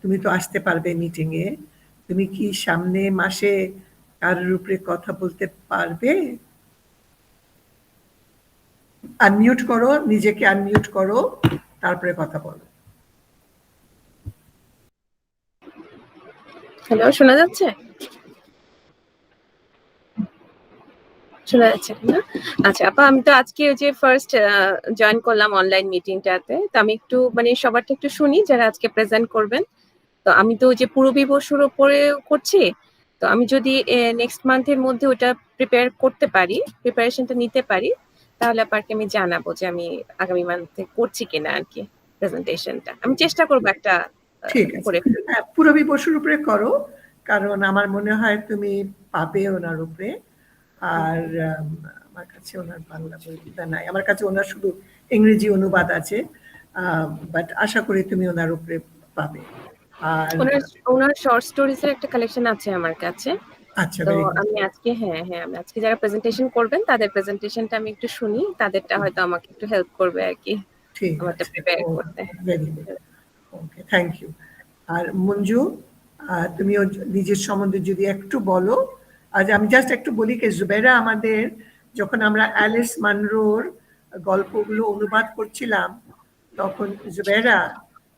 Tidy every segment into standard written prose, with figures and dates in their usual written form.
তুমি তো আসতে পারবে মিটিং এ, তুমি কি সামনে মাসে কারোর উপরে কথা বলতে পারবে? আনমিউট করো, নিজেকে আনমিউট করো, তারপরে কথা বলো। হ্যালো, শোনা যাচ্ছে? শোনা যাচ্ছে না? আচ্ছা আপা, আমি তো আজকে ওই যে ফার্স্ট জয়েন করলাম অনলাইন মিটিংটাতে, তো আমি একটু মানে সবারটা একটু শুনি যারা আজকে প্রেজেন্ট করবেন। তো আমি তো ওই যে পূরবী বসুর উপরে করছি, তো আমি যদি নেক্সট মান্থের মধ্যে ওটা প্রিপারেশনটা নিতে পারি, তাহলে আপনাকে আমি জানাবো যে আমি আগামী মান্থে করছি কিনা আর কি প্রেজেন্টেশনটা। আমি চেষ্টা করবো একটা ঠিক আছে, হ্যাঁ পূরবী বসুর উপরে করো, কারণ আমার মনে হয় তুমি পাবে ওনার উপরে। আর আমার কাছে ওনার বাংলা বইটা নাই, আমার কাছে ওনার শুধু ইংরেজি অনুবাদ আছে, বাট আশা করি তুমি ওনার উপরে পাবে। আর ওনার শর্ট স্টোরিজ এর একটা কালেকশন আছে আমার কাছে। আচ্ছা, তো আমি আজকে আমি আজকে যারা প্রেজেন্টেশন করবেন তাদের প্রেজেন্টেশনটা আমি একটু শুনি, তাদেরটা হয়তো আমাকে একটু হেল্প করবে আর কি আমারটা প্রিপেয়ার করতে। Very good, okay, thank you. আর মঞ্জু, তুমিও নিজের সম্বন্ধে যদি একটু বলো। আজ আমি জাস্ট একটু বলি যে জুবেরা আমাদের, যখন আমরা অ্যালিস মানরোর গল্পগুলো অনুবাদ করছিলাম, তখন জুবেরা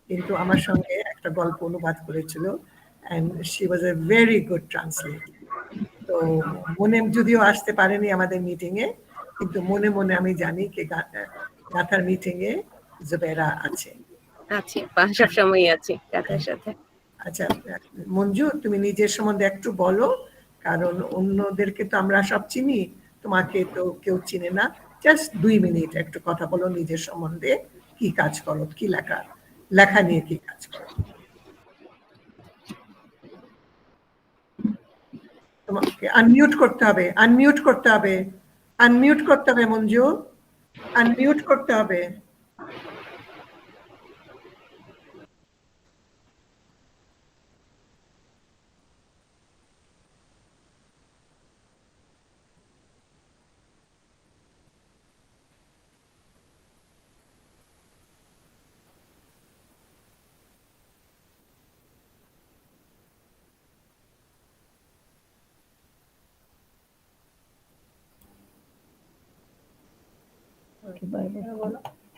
কিন্তু আমার সঙ্গে একটা গল্প অনুবাদ করেছিল, and she was a very good translator. তো মনে যদিও আসতে পারেনি আমাদের মিটিং এ, কিন্তু মনে মনে আমি জানি যে গাথার মিটিং এ জুবেরা আছে। আছি, সব সময় আছি গাথার সাথে। আচ্ছা মঞ্জু, তুমি নিজের সম্বন্ধে একটু বলো, কারণ অন্যদেরকে তো আমরা সব চিনি, তোমাকে তো কেউ চিনে না। জাস্ট 2 মিনিট একটু কথা বলো নিজের সম্বন্ধে, কি কাজ করো, কি লেখা নিয়ে কি কাজ করো। তোমাকে আনমিউট করতে হবে, আনমিউট করতে হবে, আনমিউট করতে হবে মঞ্জু, আনমিউট করতে হবে।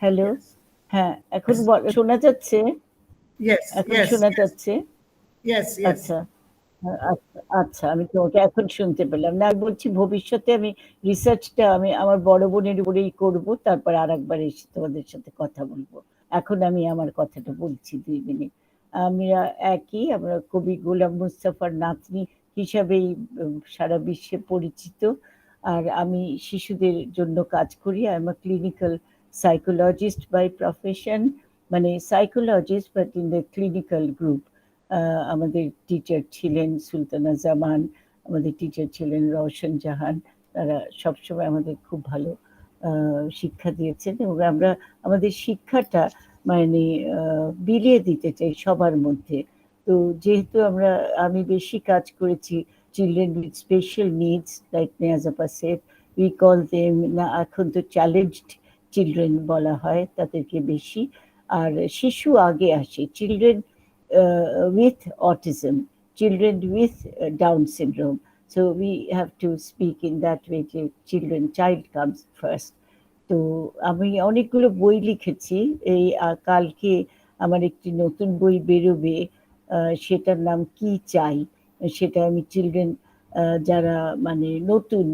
হ্যালো, হ্যাঁ এখন শোনা যাচ্ছে? এখন শোনা যাচ্ছে? আচ্ছা আচ্ছা, আমি তোমাকে এখন শুনতে পেলাম না। বলছি ভবিষ্যতে আমি রিসার্চটা আমি আমার বড় বোনের উপরেই করব, তারপর আরেকবার এসে তোমাদের সাথে কথা বলবো। এখন আমি আমার কথাটা বলছি 2 মিনিট। আমরা আমরা কবি গোলাম মুস্তাফার নাতনি হিসাবেই সারা বিশ্বে পরিচিত। আর আমি শিশুদের জন্য কাজ করি। I am a clinical psychologist by profession, মানে psychologist but in the clinical group. আমাদের টিচার ছিলেন সুলতানা জামান, আমাদের টিচার ছিলেন রওশন জাহান। তারা সবসময় আমাদের খুব ভালো শিক্ষা দিয়েছেন, এবং আমরা আমাদের শিক্ষাটা মানে বিলিয়ে দিতে চাই সবার মধ্যে। তো যেহেতু আমি বেশি কাজ করেছি children with special needs, like নেয়াজাপা সেড, উই কল দেম, না এখন তো চ্যালেঞ্জড চিলড্রেন বলা হয় তাদেরকে বেশি। আর শিশু আগে আসে, children with autism, children with Down syndrome. So we have to speak in that way, child comes first. তো আমি অনেকগুলো বই লিখেছি। এই কালকে আমার একটি নতুন বই বেরোবে, সেটার নাম কি চাই। সেটা আমি চিলড্রেন যারা মানে নতুন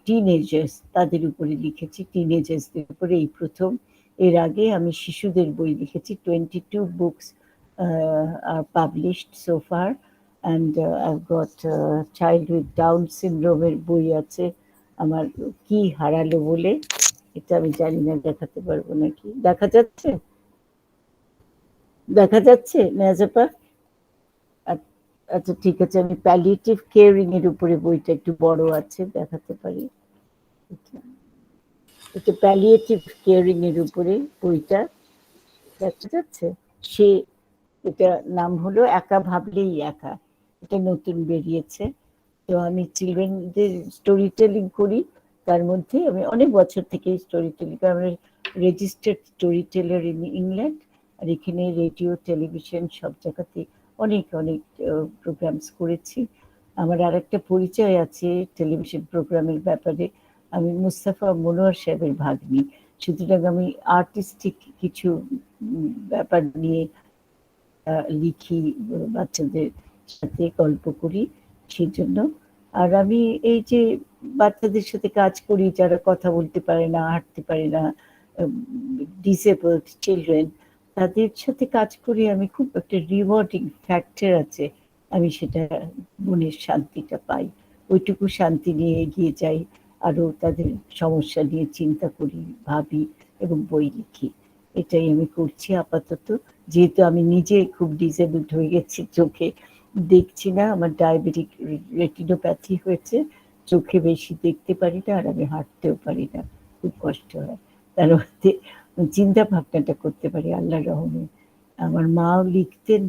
টিনেজার্স তাদের উপরে লিখেছি, টিনেজার্সদের উপরে এই প্রথম। এর আগে আমি শিশুদের বই লিখেছি, 22 books are published so far, and I've got child with Down syndrome এর বই আছে আমার, কি হারালো বলে। এটা আমি জানি না দেখাতে পারবো নাকি। দেখা যাচ্ছে? দেখা যাচ্ছে নেয়াজাপা? আচ্ছা ঠিক আছে, আমি প্যালিয়েটিভ কেয়ারিং এর উপরে বইটা একটু বড় আছে, দেখাতে পারি। এটা প্যালিয়েটিভ কেয়ারিং এর উপরে বইটা দেখা যাচ্ছে। এটা নাম হলো একা ভাবলেই একা, এটা নতুন বেরিয়েছে। তো আমি চিলড্রেনদের স্টোরি টেলিং করি, তার মধ্যে আমি অনেক বছর থেকে স্টোরি টেলিং, আমি registered story teller in England, আর এখানে রেডিও টেলিভিশন সব জায়গাতে অনেক অনেক প্রোগ্রামস করেছি। আমার আরেকটা পরিচয় আছে টেলিভিশন প্রোগ্রামের ব্যাপারে। আমি মুস্তাফা মনোয়ার সাহেবের ভাগ্নি, সুতরাং আমি আর্টিস্টিক কিছু ব্যাপার নিয়ে লিখি, বাচ্চাদের সাথে গল্প করি সেজন্য। আর আমি এই যে বাচ্চাদের সাথে কাজ করি যারা কথা বলতে পারে না, হাঁটতে পারে না, ডিসেবলড চিলড্রেন, তাদের সাথে কাজ করে আমি খুব একটা রিওয়ার্ডিং ফ্যাক্টর আছে, আমি সেটা মনের শান্তিটা পাই। ওইটুকু শান্তি নিয়ে এগিয়ে যাই, আরো তাদের সমস্যা নিয়ে চিন্তা করি, ভাবি এবং বই লিখি। এটাই আমি করছি আপাতত। যেহেতু আমি নিজে খুব ডিসেবলড হয়ে গেছি, চোখে দেখছি না, আমার ডায়াবেটিক রেটিনোপ্যাথি হয়েছে, চোখে বেশি দেখতে পারি না, আর আমি হাঁটতেও পারি না, খুব কষ্ট হয়। তার মধ্যে চিন্তা ভাবনাটা করতে পারি আল্লাহর রহমে। আমার মাও লিখতেন,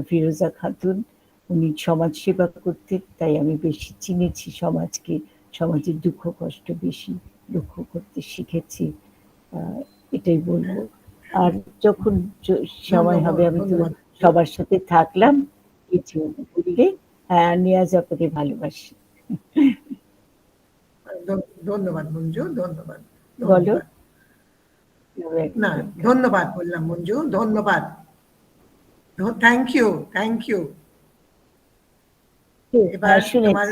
ফিরোজা খাতুন, উনি সমাজ সেবা করতেন, তাই আমি বেশি চিনেছি সমাজকে, সমাজের দুঃখ কষ্ট বেশি লক্ষ্য করতে শিখেছি। এটাই বলবো। আর যখন সময় হবে আমি তো সবার সাথে থাকলাম, কিছু বললে। হ্যাঁ, নিয়াজ আপনাকে ভালোবাসি। ধন্যবাদ মঞ্জু, ধন্যবাদ। বলো। না, ধন্যবাদ বললাম মঞ্জু, ধন্যবাদ। Thank you, thank you. এবার তোমার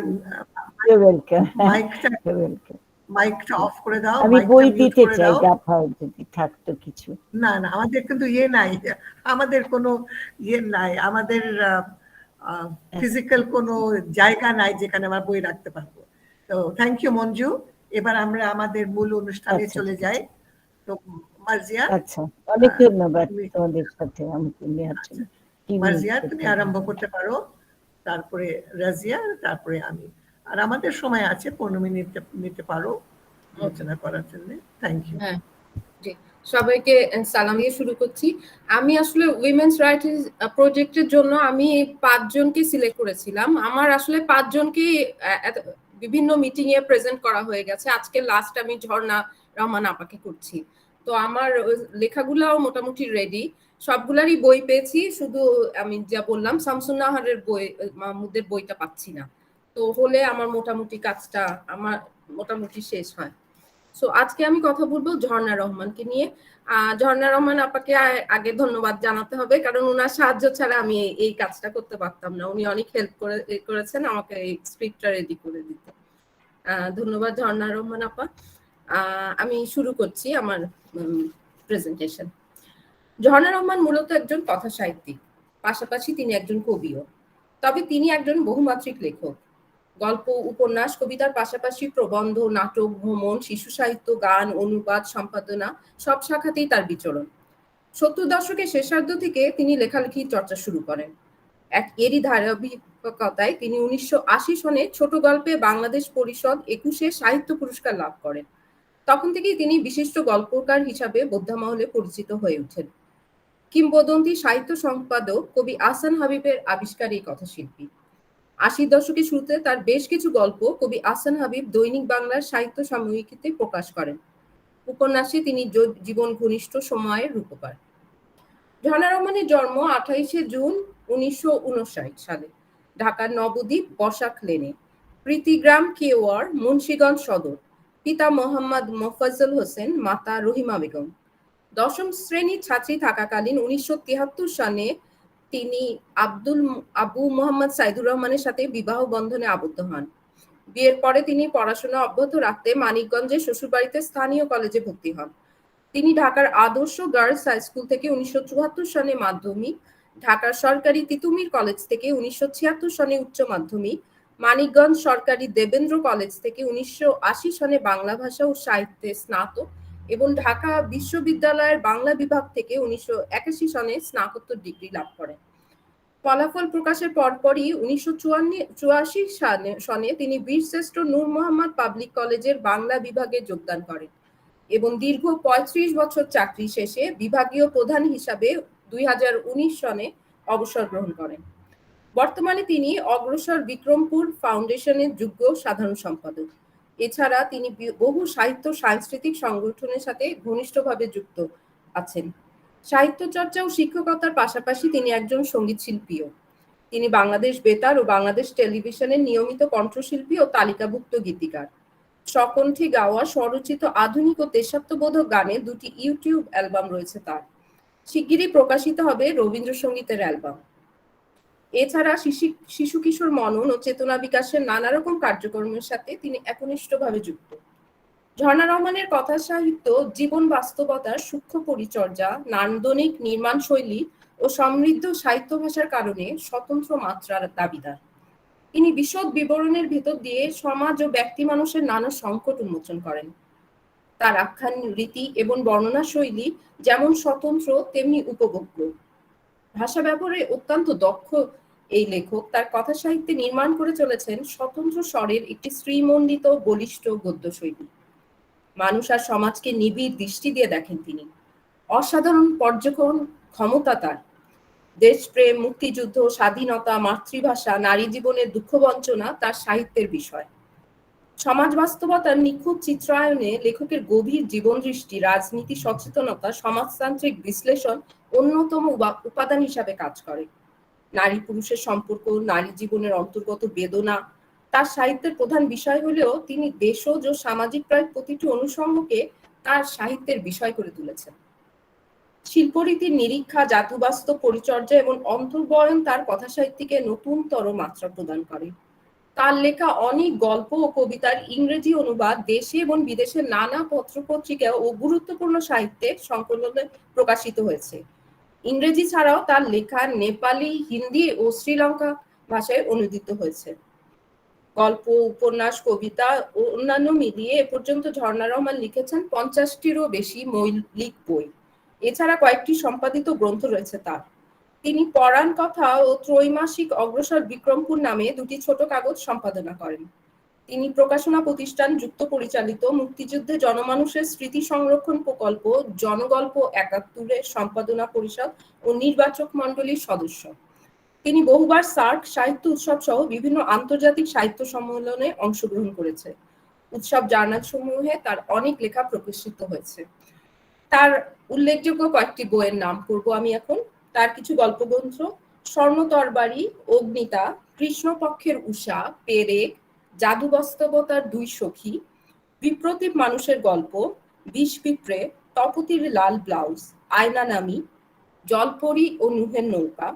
মাইকটা অফ করে দাও। আমি বই দিতে চাই, গাথা যদি থাকতো কিছু। না না, আমাদের কিন্তু নাই, আমাদের কোনো নাই, আমাদের ফিজিক্যাল কোনো জায়গা নাই যেখানে আমরা বই রাখতে পারবো। তো থ্যাংক ইউ মঞ্জু। এবার আমরা আমাদের মূল অনুষ্ঠানে চলে যাই। তো মার্জিয়া, আচ্ছা, অনেক ধন্যবাদ তোমাদের সাথে আমাকে নেওয়ার জন্য। মার্জিয়া, তুমি আরম্ভ করতে পারো, তারপরে রাজিয়া, তারপরে আমি। আর আমাদের সময় আছে 15 মিনিট নিতে পারো আলোচনা করার জন্য। Thank you. হ্যাঁ, জি, সবাইকে সালাম দিয়ে শুরু করছি। আমি আসলে উইমেন্স রাইটস প্রজেক্টের জন্য আমি 5 জনকে সিলেক্ট করেছিলাম। আমার আসলে 5 জনকে বিভিন্ন মিটিং এ প্রেজেন্ট করা হয়ে গেছে। আজকে লাস্ট আমি ঝর্ণা রহমান আপাকে করছি। তো আমার লেখাগুলাও মোটামুটি রেডি, সবগুলারই বই পেয়েছি, শুধু আমি যা বললাম শামসুন নাহারের বই, মাহমুদের বইটা পাচ্ছি না। তো হলে আমার মোটামুটি কাজটা আমার মোটামুটি শেষ হয়। সো আজকে আমি কথা বলবো ঝর্ণা রহমানকে নিয়ে। ঝর্ণা রহমান আপাকে আগে ধন্যবাদ জানাতে হবে, কারণ ওনার সাহায্য ছাড়া আমি এই কাজটা করতে পারতাম না। উনি অনেক হেল্প করেছেন আমাকে এই স্ক্রিপ্টটা রেডি করে দিতে। ধন্যবাদ ঝর্ণা রহমান আপা। আমি শুরু করছি আমার প্রেজেন্টেশন। ঝর্ণা রহমান মূলত একজন কথা সাহিত্যিক, পাশাপাশি তিনি একজন কবিও। তবে তিনি একজন বহুমাত্রিক লেখক। গল্প, উপন্যাস, কবিতার পাশাপাশি প্রবন্ধ, নাটক, ভ্রমণ, শিশু সাহিত্য, গান, অনুবাদ, সম্পাদনা সব শাখাতেই তার বিচরণ। 70 দশকের শেষার্ধ থেকে তিনি লেখালেখি চর্চা শুরু করেন। এরই ধারাবাহিকতায় তিনি 1980 সনে ছোট গল্পে বাংলাদেশ পরিষদ 21 সাহিত্য পুরস্কার লাভ করেন। তখন থেকেই তিনি বিশিষ্ট গল্পকার হিসাবে বোদ্ধামহলে পরিচিত হয়ে ওঠেন। কিংবদন্তি সাহিত্য সম্পাদক কবি আহসান হাবিবের আবিষ্কার এই কথাশিল্পী। 80 দশকের শুরুতে তার বেশ কিছু গল্প কবি আহসান হাবিব দৈনিক বাংলার সাহিত্য সাময়িকীতে প্রকাশ করেন। উপন্যাসে তিনি জীবন ঘনিষ্ঠ সময়ের রূপকার। ঝর্ণা রহমানের জন্ম 28 জুন 1959 সালে ঢাকার নবদ্বীপ বসাক লেনে, প্রীতিগ্রাম কেওয়ার, মুন্সিগঞ্জ সদর। পিতা মোহাম্মদ মোফাজ্জল হোসেন, মাতা রহিমা বেগম। দশম শ্রেণীর ছাত্রী থাকাকালীন 1973 সালে তিনি আবু মোহাম্মদ সাইদুর রহমানের সাথে বিবাহ বন্ধনে আবদ্ধ হন। বিয়ের পরে তিনি পড়াশোনা অব্যাহত রাখতে মানিকগঞ্জে শ্বশুরবাড়িতে স্থানীয় কলেজে ভর্তি হন। তিনি ঢাকার আদর্শ গার্লস হাই স্কুল থেকে 1974 সনে মাধ্যমিক, ঢাকার সরকারি তিতুমির কলেজ থেকে 1976 সনে উচ্চ মাধ্যমিক, মানিকগঞ্জ সরকারি দেবেন্দ্র কলেজ থেকে 1980 সনে বাংলা ভাষা ও সাহিত্যে স্নাতক এবং ঢাকা বিশ্ববিদ্যালয়ের বাংলা বিভাগ থেকে 1981 সনে স্নাতকোত্তর ডিগ্রি লাভ করেন। ফলাফল প্রকাশের পরপরই 1984 সনে তিনি বীরশ্রেষ্ঠ নূর মোহাম্মদ পাবলিক কলেজের বাংলা বিভাগে যোগদান করেন এবং দীর্ঘ 35 বছর চাকরি শেষে বিভাগীয় প্রধান হিসাবে 2019 সনে অবসর গ্রহণ করেন। বর্তমানে তিনি অগ্রসর বিক্রমপুর ফাউন্ডেশনের যুগ্ম সাধারণ সম্পাদক। এছাড়া তিনি বহু সাহিত্য সাংস্কৃতিক সংগঠনের সাথে ঘনিষ্ঠভাবে যুক্ত আছেন। সাহিত্য চর্চা ও শিক্ষকতার পাশাপাশি তিনি একজন সঙ্গীত শিল্পীও। তিনি বাংলাদেশ বেতার ও বাংলাদেশ টেলিভিশনের নিয়মিত কণ্ঠশিল্পী ও তালিকাভুক্ত গীতিকার। স্বকণ্ঠে গাওয়া স্বরচিত আধুনিক ও দেশাত্মবোধক গানে 2টি ইউটিউব অ্যালবাম রয়েছে তার। শিগগিরই প্রকাশিত হবে রবীন্দ্রসঙ্গীতের অ্যালবাম। এছাড়া শিশু কিশোর মনন ও চেতনা বিকাশের নানা রকম কার্যক্রমের সাথে তিনি একনিষ্ঠভাবে যুক্ত। ঝর্ণা রহমানের কথা সাহিত্য জীবন বাস্তবতার সূক্ষ্ম পরিচর্যা, নান্দনিক নির্মাণ শৈলী ও সমৃদ্ধ সাহিত্য ভাষার কারণে স্বতন্ত্র মাত্রার দাবিদার। তিনি বিশদ বিবরণের ভেতর দিয়ে সমাজ ও ব্যক্তি মানুষের নানা সংকট উন্মোচন করেন। তার আখ্যান রীতি এবং বর্ণনা শৈলী যেমন স্বতন্ত্র তেমনি উপভোগ্য। ভাষা ব্যবহারে অত্যন্ত দক্ষ এই লেখক তার কথা সাহিত্যে নির্মাণ করে চলেছেন স্বতন্ত্র স্বরের একটি শ্রীমণ্ডিত বলিষ্ঠ গদ্যশৈলী। মানুষ আর সমাজকে নিবিড় দৃষ্টি দিয়ে দেখেন তিনি। অসাধারণ পর্যবেক্ষণ ক্ষমতা তার। দেশপ্রেম, মুক্তিযুদ্ধ, স্বাধীনতা, মাতৃভাষা, নারী জীবনের দুঃখ বঞ্চনা তার সাহিত্যের বিষয়। সমাজ বাস্তবতার নিখুঁত চিত্রায়নে লেখকের গভীর জীবন দৃষ্টি, রাজনীতি সচেতনতা, সমাজতান্ত্রিক বিশ্লেষণ অন্যতম উপাদান হিসাবে কাজ করে। নারী পুরুষের সম্পর্ক, নারী জীবনের অন্তর্গত বেদনা তার সাহিত্যের প্রধান বিষয় হলেও তিনি দেশজ ও সামাজিক প্রায় প্রতিটি অনুষঙ্গকে তার সাহিত্যের বিষয় করে তুলেছেন। শিল্পরীতির নিরীক্ষা, জাতুবাস্তব পরিচর্যা এবং অন্তর্বয়ন তার কথা সাহিত্যকে নতুনতর মাত্রা প্রদান করে। তার লেখা অনেক গল্প ও কবিতার ইংরেজি অনুবাদ দেশে এবং বিদেশের নানা পত্রপত্রিকা ও গুরুত্বপূর্ণ সাহিত্যের সংকলনে প্রকাশিত হয়েছে। ইংরেজি ছাড়াও তার লেখা নেপালি, হিন্দি ও শ্রীলঙ্কা ভাষায় অনুদিত হয়েছে। গল্প, উপন্যাস, কবিতা ও অন্যান্য মিলিয়ে এ পর্যন্ত ঝর্ণা রহমান লিখেছেন 50টিরও বেশি মৌলিক বই। এছাড়া কয়েকটি সম্পাদিত গ্রন্থ রয়েছে তার। তিনি পরাণ কথা ও ত্রৈমাসিক অগ্রসর বিক্রমপুর নামে 2টি ছোট কাগজ সম্পাদনা করেন। তিনি প্রকাশনা প্রতিষ্ঠান যুক্ত পরিচালিত মুক্তিযুদ্ধে জনমানুষের স্মৃতি সংরক্ষণ প্রকল্প জনগল্প 71-এর সম্পাদনা পরিষদ ও নির্বাচক মণ্ডলীর সদস্য। তিনি বহুবার সার্ক সাহিত্য উৎসব সহ বিভিন্ন আন্তর্জাতিক সাহিত্য সম্মেলনে অংশগ্রহণ করেছে। উৎসব জার্নাল সমূহে তার অনেক লেখা প্রকাশিত হয়েছে। তার উল্লেখযোগ্য কয়েকটি বইয়ের নাম করব আমি এখন। তার কিছু গল্পগ্রন্থ: স্বর্ণতরবারি, অগ্নিতা, কৃষ্ণপক্ষের উষা, পেরেক, জাদু বাস্তবতার 2 সখী, বিপ্রতীপ মানুষের গল্প, বিষ পিঁপড়ে, তপতির লাল ব্লাউজ, আয়না নামি, জলপরি ও নুহের নৌকা,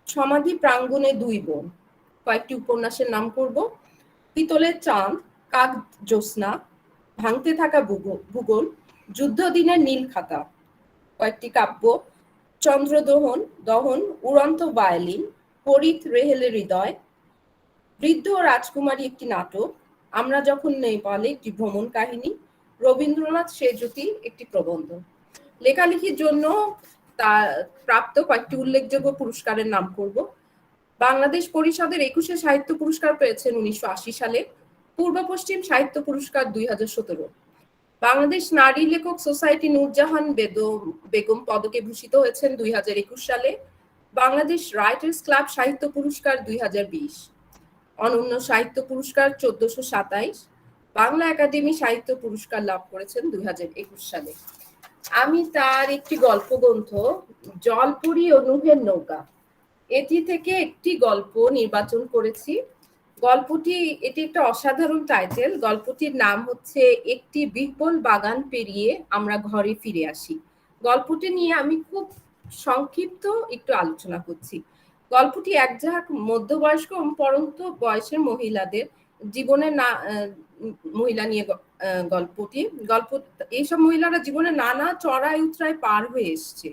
সমাধি প্রাঙ্গণে 2 বোন। কয়েকটি উপন্যাসের নাম করব: পিতলের চাঁদ, কাক জ্যোৎস্না, ভাঙতে থাকা ভূগোল, যুদ্ধদিনের নীল খাতা। কয়েকটি কাব্য: চন্দ্রদহন, দহন, উড়ন্ত ভায়োলিন, হরিত রেহেলের হৃদয়, বৃদ্ধ রাজকুমারী একটি নাটক, আমরা যখন নেপালে একটি ভ্রমণ কাহিনী, রবীন্দ্রনাথ সেজুতি একটি প্রবন্ধ। লেখালেখির জন্য তার প্রাপ্ত কয়েকটি উল্লেখযোগ্য পুরস্কারের নাম করব: বাংলাদেশ পরিষদের 21শে সাহিত্য পুরস্কার পেয়েছেন 1980 সালে, পূর্ব পশ্চিম সাহিত্য পুরস্কার 2017, বাংলাদেশ নারী লেখক সোসাইটি নূরজাহান বেগম পদকে ভূষিত হয়েছেন 2021 সালে, বাংলাদেশ রাইটার্স ক্লাব সাহিত্য পুরস্কার 2020, অনন্য সাহিত্য পুরস্কার 1427, বাংলা একাডেমি সাহিত্য পুরস্কার লাভ করেছেন 2021 সালে। আমি তার একটি গল্পগ্রন্থ জলপরি ও নুহের নৌকা, এটি থেকে একটি গল্প নির্বাচন করেছি। এটি একটা অসাধারণ টাইটেল। গল্পটির নাম হচ্ছে একটি বিহ্বল বাগান পেরিয়ে আমরা ঘরে ফিরে আসি। গল্পটি নিয়ে আমি খুব সংক্ষিপ্ত একটু আলোচনা করছি। গল্পটি একঝাঁক মধ্যবয়স্ক পরন্ত বয়সের মহিলাদের জীবনের মহিলা নিয়ে এইসব মহিলারা জীবনে নানা চড়াই উতরাই পার হয়ে এসছে।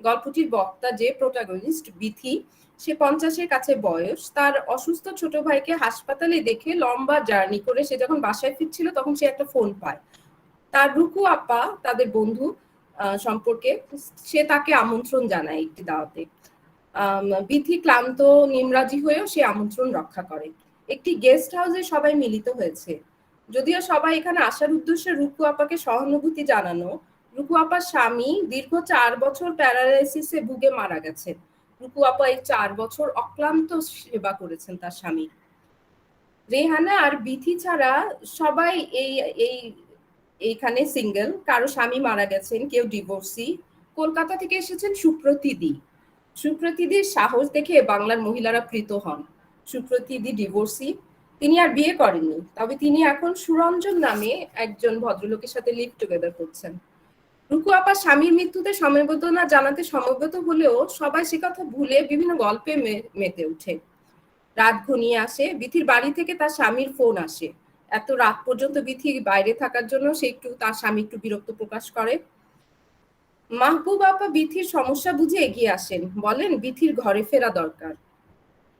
গল্পটির বক্তা যে প্রোটাগনিস্ট বিথি, সে 50-এর কাছে বয়স। তার অসুস্থ ছোট ভাইকে হাসপাতালে দেখে লম্বা জার্নি করে সে যখন বাসায় ফিরছিল তখন সে একটা ফোন পায়। তার রুকু আপা, তাদের বন্ধু সম্পর্কে, সে তাকে আমন্ত্রণ জানায় একটি দাওয়াতে। বিথি ক্লান্ত নিমরাজি হয়েও সে আমন্ত্রণ রক্ষা করে। একটি গেস্ট হাউসে সবাই মিলিত হয়েছে। যদিও সবাই এখানে আসার উদ্দেশ্যে রুকু আপাকে সহানুভূতি জানানো, রুকু আপার স্বামী দীর্ঘ 4 বছর প্যারালাইসিসে ভুগে মারা গেছে। রুকু আপা এই 4 বছর অক্লান্ত সেবা করেছেন তার স্বামী। রেহানা আর বিথি ছাড়া সবাই এইখানে সিঙ্গেল, কারো স্বামী মারা গেছেন, কেউ ডিভোর্সি। কলকাতা থেকে এসেছেন সুপ্রতিদি। সুপ্রতিদির সাহস দেখে বাংলার মহিলারা প্রীত হন। সুপ্রতিদি ডিভোর্সি, তিনি আর বিয়ে করেননি, তবে তিনি এখন সুরঞ্জন নামে একজন ভদ্রলোকের সাথে লিভ টুগেদার করছেন। রুকু আপা স্বামীর মৃত্যুতে সমবেদনা জানাতে সমবেত হলেও সবাই সে কথা ভুলে বিভিন্ন গল্পে মেতে ওঠে। রাত ঘনিয়ে আসে, বিথির বাড়ি থেকে তার স্বামীর ফোন আসে। এত রাত পর্যন্ত বিথি বাইরে থাকার জন্য তার স্বামী একটু বিরক্ত প্রকাশ করে। মাহবুব আপা বিথির সমস্যা বুঝে এগিয়ে আসেন, বলেন বিথির ঘরে ফেরা দরকার।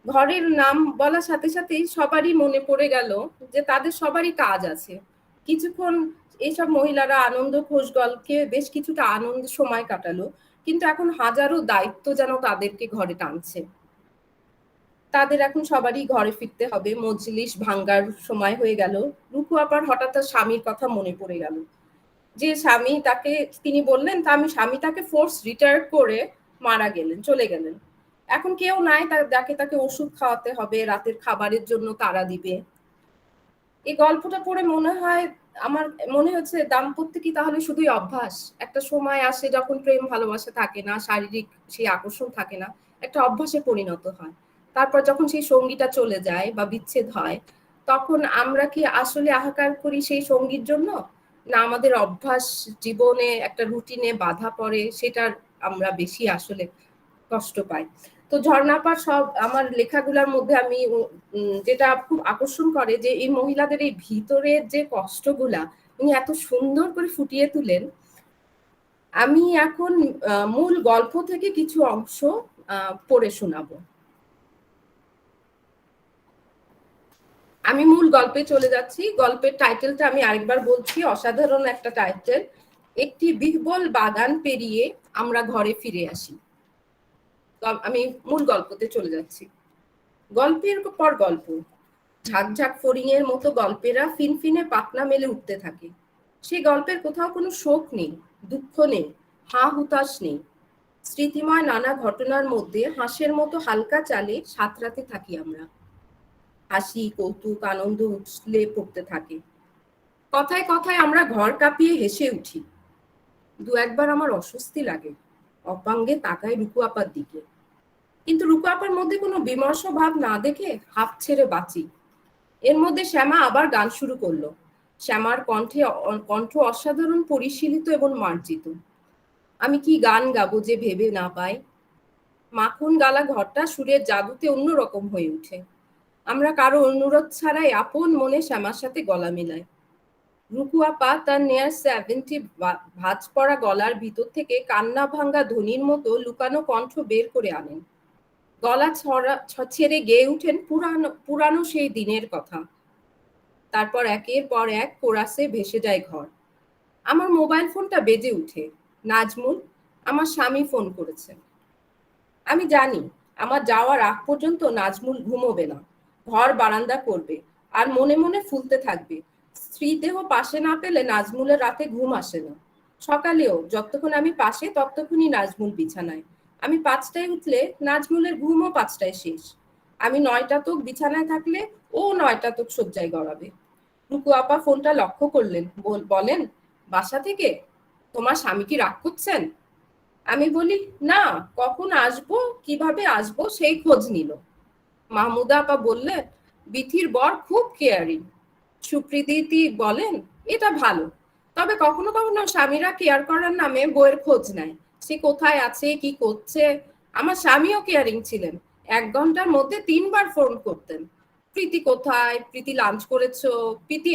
ঘরের নাম বলার সাথে সাথেই সবারই মনে পড়ে গেল যে তাদের সবারই কাজ আছে। কিছুক্ষণ এইসব মহিলারা আনন্দ খোঁজ গল্পে বেশ কিছুটা আনন্দ সময় কাটালো, কিন্তু এখন হাজারো দায়িত্ব যেন তাদেরকে ঘরে টানছে। তাদের এখন সবারই ঘরে ফিরতে হবে, মজলিস ভাঙ্গার সময় হয়ে গেল। রুকু আপার হঠাৎ তার স্বামীর কথা মনে পড়ে গেল, যে তিনি বললেন স্বামী তাকে ফোর্স রিটায়ার করে মারা গেলেন, চলে গেলেন। এখন কেউ নাই তাকে ওষুধ খাওয়াতে হবে, রাতের খাবারের জন্য তাড়া দিবে। এই গল্পটা পড়ে আমার মনে হচ্ছে দাম্পত্য কি তাহলে শুধুই অভ্যাস? একটা সময় আসে যখন প্রেম ভালোবাসা থাকে না, শারীরিক সেই আকর্ষণ থাকে না, একটা অভ্যাসে পরিণত হয়। তারপর যখন সেই সঙ্গীটা চলে যায় বা বিচ্ছেদ হয়, তখন আমরা কি আসলে হাহাকার করি সেই সঙ্গীর জন্য, না আমাদের অভ্যাস জীবনে একটা রুটিনে বাধা পড়ে সেটার আমরা বেশি আসলে কষ্ট পাই? তো ঝর্ণাপার সব আমার লেখাগুলোর মধ্যে আমি যেটা খুব আকর্ষণ করে যে এই মহিলাদের এই ভিতরের যে কষ্টগুলা উনি এত সুন্দর করে ফুটিয়ে তুলেন। আমি এখন মূল গল্প থেকে কিছু অংশ পড়ে শোনাবো। আমি মূল গল্পে চলে যাচ্ছি। গল্পের টাইটেলটা আমি আরেকবার বলছি, অসাধারণ একটা টাইটেল। একটি বিহ্বল বাগান পেরিয়ে আমরা ঘরে ফিরে আসি। আমি মূল গল্পতে চলে যাচ্ছি। গল্পের পর গল্প, ঝাঁকঝাঁক ফড়িংয়ের মতো গল্পেরা ফিনফিনে পাখনা মেলে উঠতে থাকে। সে গল্পের কোথাও কোনো শোক নেই, দুঃখ নেই, হা হুতাশ নেই। স্মৃতিময় নানা ঘটনার মধ্যে হাসির মতো হালকা চালে সাঁতরাতে থাকি আমরা। হাসি, কৌতুক, আনন্দ উছলে পড়তে থাকে। কথায় কথায় আমরা ঘর কাঁপিয়ে হেসে উঠি। দু একবার আমার অস্বস্তি লাগে, অপাঙ্গে তাকায় রুকু আপার দিকে, কিন্তু রুকু আপার মধ্যে কোনো বিমর্ষ ভাব না দেখে হাঁপ ছেড়ে বাঁচি। এর মধ্যে শ্যামা আবার গান শুরু করলো। শ্যামার কণ্ঠ অসাধারণ পরিশীলিত এবং মার্জিত। আমি কি গান গাবো যে ভেবে না পাই। মাখন গালা ঘরটা সুরের জাদুতে অন্যরকম হয়ে উঠে। আমরা কারো অনুরোধ ছাড়াই আপন মনে শ্যামার সাথে গলা মেলায়। রুকু আপা তার নেয়ার 70 ভাঁজ পড়া গলার ভিতর থেকে কান্না ভাঙ্গা ধ্বনির মতো লুকানো কণ্ঠ বের করে আনেন। গলা ছেড়ে গেয়ে উঠেন পুরানো সেই দিনের কথা। তারপর একের পর এক কোরাসে ভেসে যায় ঘর। আমার মোবাইল ফোনটা বেজে উঠে। নাজমুল, আমার স্বামী ফোন করেছে। আমি জানি আমার যাওয়ার আগ পর্যন্ত নাজমুল ঘুমোবে না, ঘর বারান্দা করবে আর মনে মনে ফুলতে থাকবে। স্ত্রী দেহ পাশে না পেলে নাজমুলের রাতে ঘুম আসে না। সকালেও যতক্ষণ আমি পাশে ততক্ষণই নাজমুল বিছানায়। আমি 5টায় উঠলে নাজমুলের ঘুমও 5টায় শেষ। আমি 9টা তক বিছানায় থাকলে ও 9টা তক শয্যায় গড়াবে। রুকু আপা ফোনটা লক্ষ্য করলেন, বলেন, বাসা থেকে? তোমার স্বামী কি রাগ করছেন? আমি বলি, না, কখন আসবো কিভাবে আসবো সেই খোঁজ নিল। মাহমুদা আপা বললেন, বিথির বর খুব কেয়ারিং। সুপ্রীতি বলেন, এটা ভালো, তবে কখনো কখনো স্বামীরা কেয়ার করার নামে বইয়ের খোঁজ নেয়, সে কোথায় আছে কি করছে। আমার স্বামীও কেয়ারিং ছিলেন, 1 ঘন্টার মধ্যে 3বার ফোন করতেন। প্রীতি কোথায়, প্রীতি লাঞ্চ করেছো, প্রীতি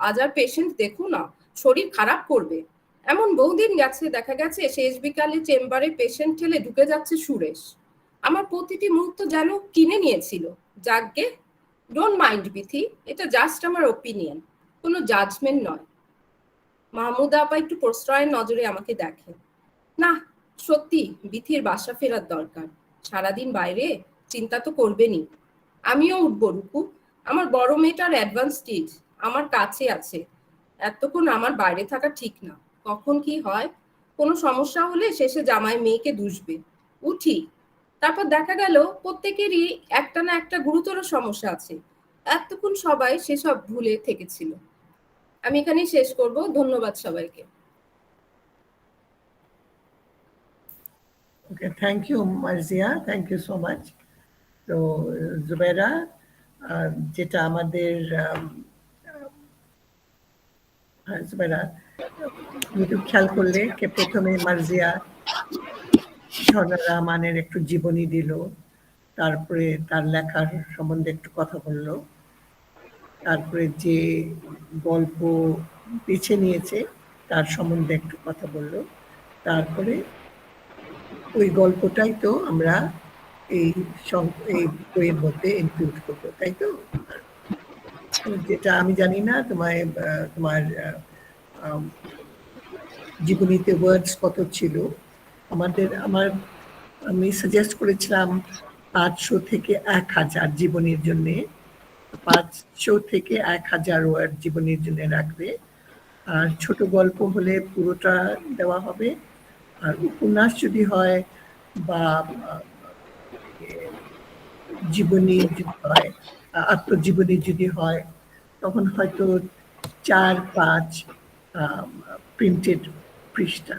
আজ আর পেশেন্ট দেখো না, শরীর খারাপ করবে। এমন বহুদিন গেছে, দেখা গেছে শেষ বিকালে চেম্বারে পেশেন্ট ঠেলে ঢুকে যাচ্ছে সুরেশ। আমার প্রতিটি মুহূর্ত যেন কিনে নিয়েছিল। যাকগে, ডোন্ট মাইন্ড বিথি, এটা জাস্ট আমার ওপিনিয়ন, কোনো জাজমেন্ট নয়। মাহমুদা আপা একটু প্রশ্রয়ের নজরে আমাকে দেখে। না, সত্যি বিথির বাসা ফেরার দরকার। সারাদিন বাইরে, চিন্তা তো করবেনই। আমিও উঠবো রুকু, আমার বড় মেয়েটার অ্যাডভান্স স্টেজ আমার কাছে আছে। এতক্ষণ আমার বাইরে থাকা ঠিক না, কখন কি হয়। কোনো সমস্যা হলে শেষে জামাই মেয়েকে দুষবে। উঠি। তারপর দেখা গেল প্রত্যেকেরই একটা না একটা গুরুতর সমস্যা আছে। এতক্ষণ সবাই সেসব ভুলে থেকেছিল। আমি এখানেই শেষ করব। ধন্যবাদ সবাইকে। Okay, thank you, Marzia. Thank you so much. তো জুবেরা, যেটা আমাদের জুবেরা, তুমি একটু খেয়াল করলে কে প্রথমে মার্জিয়া ঝর্ণা রহমানের একটু জীবনী দিল, তারপরে তার লেখার সম্বন্ধে একটু কথা বলল, তারপরে যে গল্প বেছে নিয়েছে তার সম্বন্ধে একটু কথা বলল, তারপরে ওই গল্পটাই তো আমরা এই বইয়ের মধ্যে ইনক্লুড করবো, তাই তো? যেটা আমি জানি না তোমার জীবনীতে ওয়ার্ডস কত ছিল। আমি সাজেস্ট করেছিলাম 500 থেকে 1000 জীবনীর জন্য, 500 থেকে 1000 ওয়ার্ড জীবনীর জন্য রাখবে। আর ছোট গল্প হলে পুরোটা দেওয়া হবে, আর উপন্যাস যদি হয় বা জীবনী যদি হয়, আত্মজীবনী যদি হয়, তখন হয়তো 4-5 প্রিন্টেড পৃষ্ঠা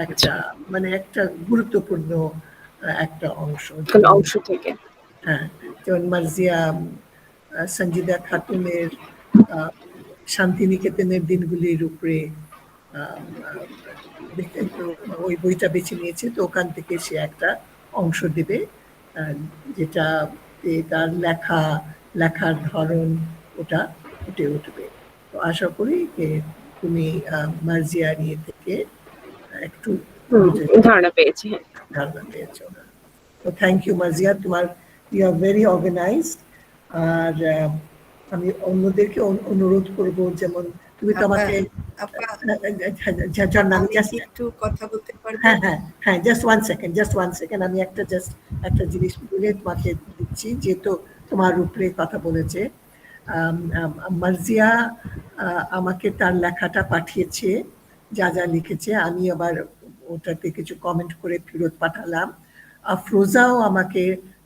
একটা, মানে একটা গুরুত্বপূর্ণ একটা অংশ থেকে। হ্যাঁ, যেমন মার্জিয়া সঞ্জিদা খাতুনের শান্তিনিকেতনের দিনগুলির উপরে ওই বইটা বেছে নিয়েছে, তো ওখান থেকে সে একটা অংশ দেবে, যেটা তার লেখার ধরন ওটা ফুটে উঠবে। তো আশা করি যে তুমি মার্জিয়া নিয়ে থেকে একটু ধারণা পেয়েছি। পেয়েছো। তো thank you Marzia, you are very organised. আর আমি অন্যদেরকে অনুরোধ করব, যেমন তুমি তো আমাকে একটু কথা বলতে পারবো? হ্যাঁ, জাস্ট ওয়ান সেকেন্ড, আমি একটা জিনিস বলে তোমাকে দিচ্ছি, যেহেতু তোমার উপরে কথা বলেছে। মার্জিয়া আমাকে তার লেখাটা পাঠিয়েছে, যা যা লিখেছে, আমি আবার ওটাতে কিছু কমেন্ট করে ফেরত পাঠালাম। আফরোজাও আমাকে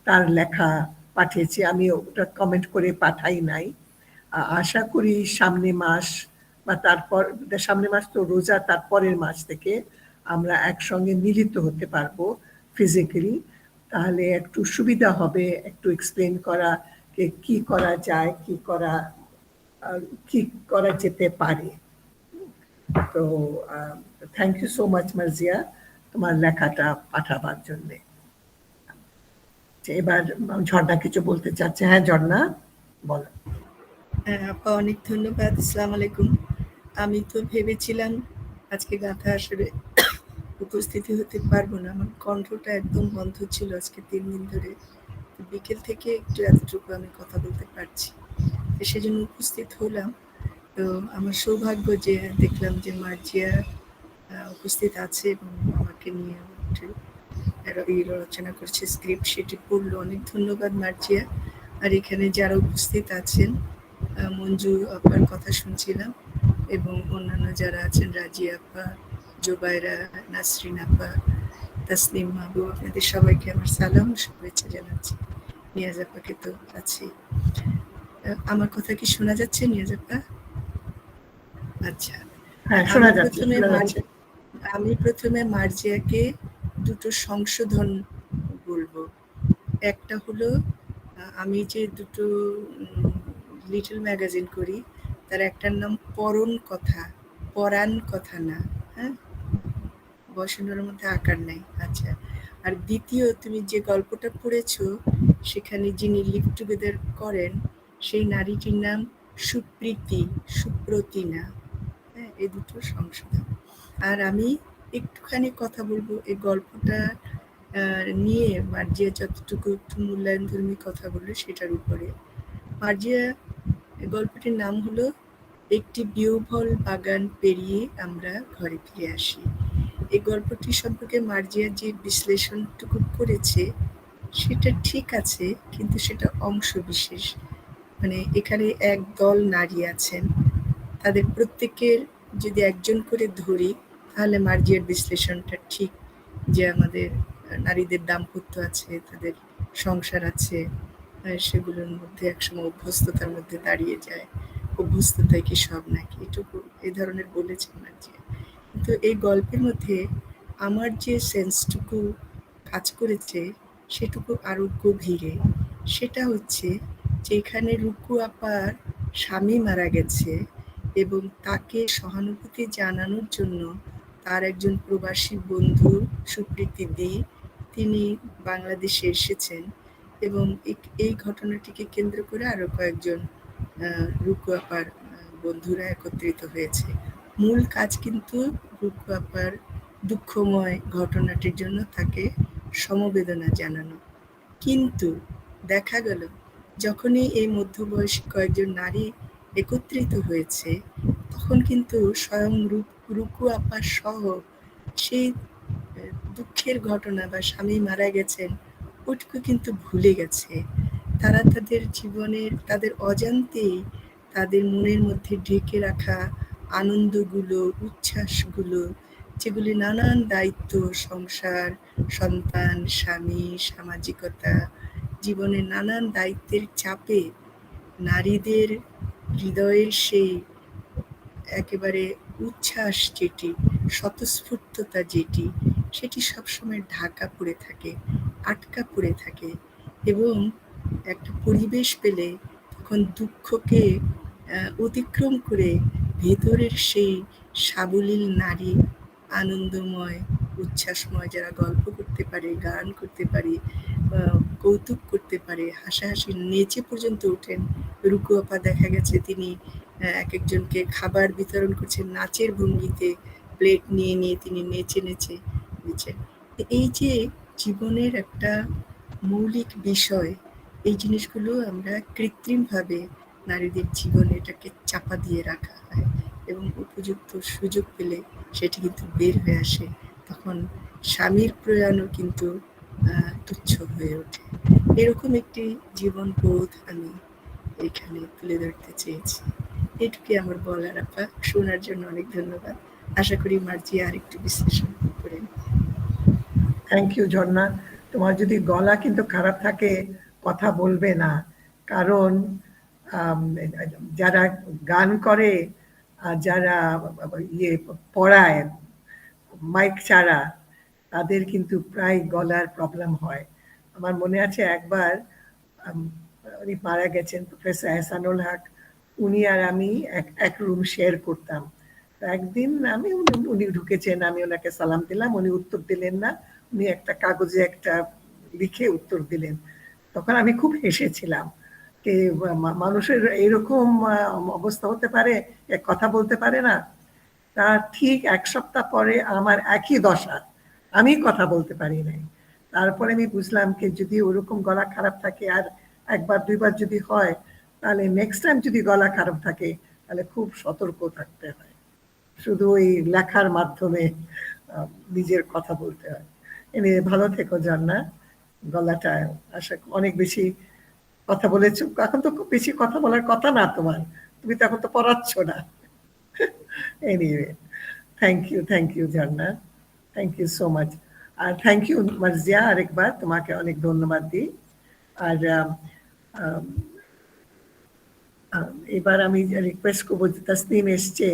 তার লেখা পাঠিয়েছে, আমি ওটা কমেন্ট করে পাঠাই নাই। আশা করি সামনে মাস বা সামনে মাস তো রোজা, তারপরের মাস থেকে আমরা একসঙ্গে মিলিত হতে পারবো ফিজিক্যালি, তাহলে একটু সুবিধা হবে একটু এক্সপ্লেন করা কি করা যায়, কি করা যেতে পারে। তো thank you so much Marzia, তোমার লেখাটা পাঠাবার জন্য। এবার ঝর্ণা কিছু বলতে চাচ্ছে। হ্যাঁ ঝর্ণা, বলো। আপা অনেক ধন্যবাদ। আসসালামু আলাইকুম। আমি তো ভেবেছিলাম আজকে গাঁথা আসরে উপস্থিতি হতে পারবো না, আমার কণ্ঠটা একদম বন্ধ ছিল আজকে 3 দিন ধরে। বিকেল থেকে একটু এতটুকু আমি কথা বলতে পারছি, সেজন্য উপস্থিত হলাম। তো আমার সৌভাগ্য যে দেখলাম যে মার্জিয়া উপস্থিত আছে এবং আমাকে নিয়ে রচনা করছে স্ক্রিপ্ট, সেটি পড়লো। অনেক ধন্যবাদ মার্জিয়া। আর এখানে যারা উপস্থিত আছেন, মঞ্জু আপার কথা শুনছিলাম এবং অন্যান্য যারা আছেন, রাজিয়া আপা, জোবাইরা, নাসরিন আপা, তাসনিম মাহবুব, আপনাদের সবাইকে আমার সালাম শুভেচ্ছা জানাচ্ছি। নিয়াজ আপাকে তো আছে। আমার কথা কি শোনা যাচ্ছে নিয়াজ আপা? আচ্ছা, আমি প্রথমে মার্জিয়াকে দুটো সংশোধন বলবো। একটা হলো, আমি যে দুটো লিটল ম্যাগাজিন করি, তার একটার নাম পরাণ কথা না, হ্যাঁ, বসানোর মধ্যে আকার নাই। আচ্ছা, আর দ্বিতীয়, তুমি যে গল্পটা পড়েছো সেখানে যিনি লিভ টুগেদার করেন সেই নারীটির নাম সুপ্রতি না। হ্যাঁ, এই দুটো সংশোধন। আর আমি একটুখানি কথা বলবো এই গল্পটা নিয়ে, মার্জিয়া যতটুকু একটু মূল্যায়নধর্মী কথা বললো সেটার উপরে। মার্জিয়া গল্পটির নাম হলো একটি বিহ্বল বাগান পেরিয়ে আমরা ঘরে ফিরে আসি। এই গল্পটি সম্পর্কে মার্জিয়া যে বিশ্লেষণটুকু করেছে সেটা ঠিক আছে, কিন্তু সেটা অংশ বিশেষ। মানে এখানে এক দল নারী আছেন, তাদের প্রত্যেকের যদি একজন করে ধরি তাহলে মার্জিয়ার বিশ্লেষণটা ঠিক, যে আমাদের নারীদের দাম্পত্য আছে, তাদের সংসার আছে, সেগুলোর মধ্যে একসময় অভ্যস্ততার মধ্যে দাঁড়িয়ে যায়। অভ্যস্ততায় কি সব নাকি, এটুকু এই ধরনের বলেছেন মার্জিয়া। কিন্তু এই গল্পের মধ্যে আমার যে সেন্সটুকু কাজ করেছে সেটুকু আরো গভীরে। সেটা হচ্ছে যেখানে রুকু আপার স্বামী মারা গেছে এবং তাকে সহানুভূতি জানানোর জন্য তার একজন প্রবাসী বন্ধু সুপ্রীতি দি তিনি বাংলাদেশে এসেছেন এবং এই ঘটনাটিকে কেন্দ্র করে আরো কয়েকজন রুকু আপার বন্ধুরা একত্রিত হয়েছে। মূল কাজ কিন্তু রুকু আপার দুঃখময় ঘটনাটির জন্য তাকে সমবেদনা জানানো। কিন্তু দেখা গেল যখনই এই মধ্যবয়সী কয়েকজন নারী একত্রিত হয়েছে তখন কিন্তু স্বয়ং রুকু আপা সহ সেই দুঃখের ঘটনা বা স্বামী মারা গেছেন ওটুকু কিন্তু ভুলে গেছে। তারা তাদের জীবনের তাদের অজান্তেই তাদের মনের মধ্যে ঢেকে রাখা আনন্দগুলো, উচ্ছ্বাসগুলো, যেগুলি নানান দায়িত্ব, সংসার, সন্তান, স্বামী, সামাজিকতা, জীবনের নানান দায়িত্বের চাপে নারীদের হৃদয়ের সেই একেবারে উচ্ছ্বাস যেটি, স্বতঃস্ফূর্ততা যেটি, সেটি সবসময় ঢাকা পড়ে থাকে, আটকা পড়ে থাকে এবং একটা পরিবেশ পেলে তখন দুঃখকে অতিক্রম করে ভেতরের সেই সাবলীল নারী, আনন্দময়, উচ্ছ্বাসময়, যারা গল্প করতে পারে, গান করতে পারে, কৌতুক করতে পারে, হাসাহাসি নেচে পর্যন্ত ওঠেন। রুকু আপা দেখা গেছে তিনি এক একজনকে খাবার বিতরণ করছেন নাচের ভঙ্গিতে, প্লেট নিয়ে নিয়ে তিনি নেচে নেচে দিচ্ছেন। এই যে জীবনের একটা মৌলিক বিষয়, এই জিনিসগুলো আমরা কৃত্রিমভাবে নারীদের জীবনে এটাকে চাপা দিয়ে রাখা হয় এবং উপযুক্ত সুযোগ পেলে সেটি কিন্তু বের হয়ে আসে। তখন স্বামীর প্রয়াণও কিন্তু তুচ্ছ হয়ে ওঠে। এরকম একটি জীবনবোধ আমি এখানে তুলে ধরতে চেয়েছি। এটুকুই আমার বলার। আপা, শোনার জন্য অনেক ধন্যবাদ। আশা করি মার্জিয়া আরেকটু বিশ্লেষণ করেন। থ্যাংক ইউ ঝর্ণা। তোমার যদি গলা কিন্তু খারাপ থাকে কথা বলবে না, কারণ যারা গান করে আর যারা পড়ায় মাইক ছাড়া তাদের কিন্তু প্রায় গলার প্রবলেম হয়। আমার মনে আছে একবার উনি মারা গেছেন, প্রফেসর এহসানুল হক, উনি আর আমি এক রুম শেয়ার করতাম। একদিন উনি ঢুকেছেন, আমি ওনাকে সালাম দিলাম, উনি উত্তর দিলেন না, উনি একটা কাগজে একটা লিখে উত্তর দিলেন। তখন আমি খুব হেসেছিলাম যে মানুষের এরকম অবস্থা হতে পারে, কথা বলতে পারে না। তার ঠিক এক সপ্তাহ পরে আমার একই দশা, আমি কথা বলতে পারি নাই। তারপরে আমি বুঝলাম কি যদি ওরকম গলা খারাপ থাকে আর একবার দুইবার যদি হয়, তাহলে নেক্সট টাইম যদি গলা খারাপ থাকে তাহলে খুব সতর্ক থাকতে হয়। শুধু ওই লেখার মাধ্যমে নিজের কথা বলতে হয়। এনে ভালো থেকো জান্না, গলাটা আশা অনেক বেশি কথা বলেছো, এখন তো খুব বেশি কথা বলার কথা না তোমার, তুমি তো এখন তো পড়াচ্ছ না। Anyway, thank you Janna, thank you so much. আর থ্যাংক ইউ মার্জিয়া, আরেকবার তোমাকে অনেক ধন্যবাদ দিই। আর এবার আমি রিকোয়েস্ট করবো, তাসনিম এসছে,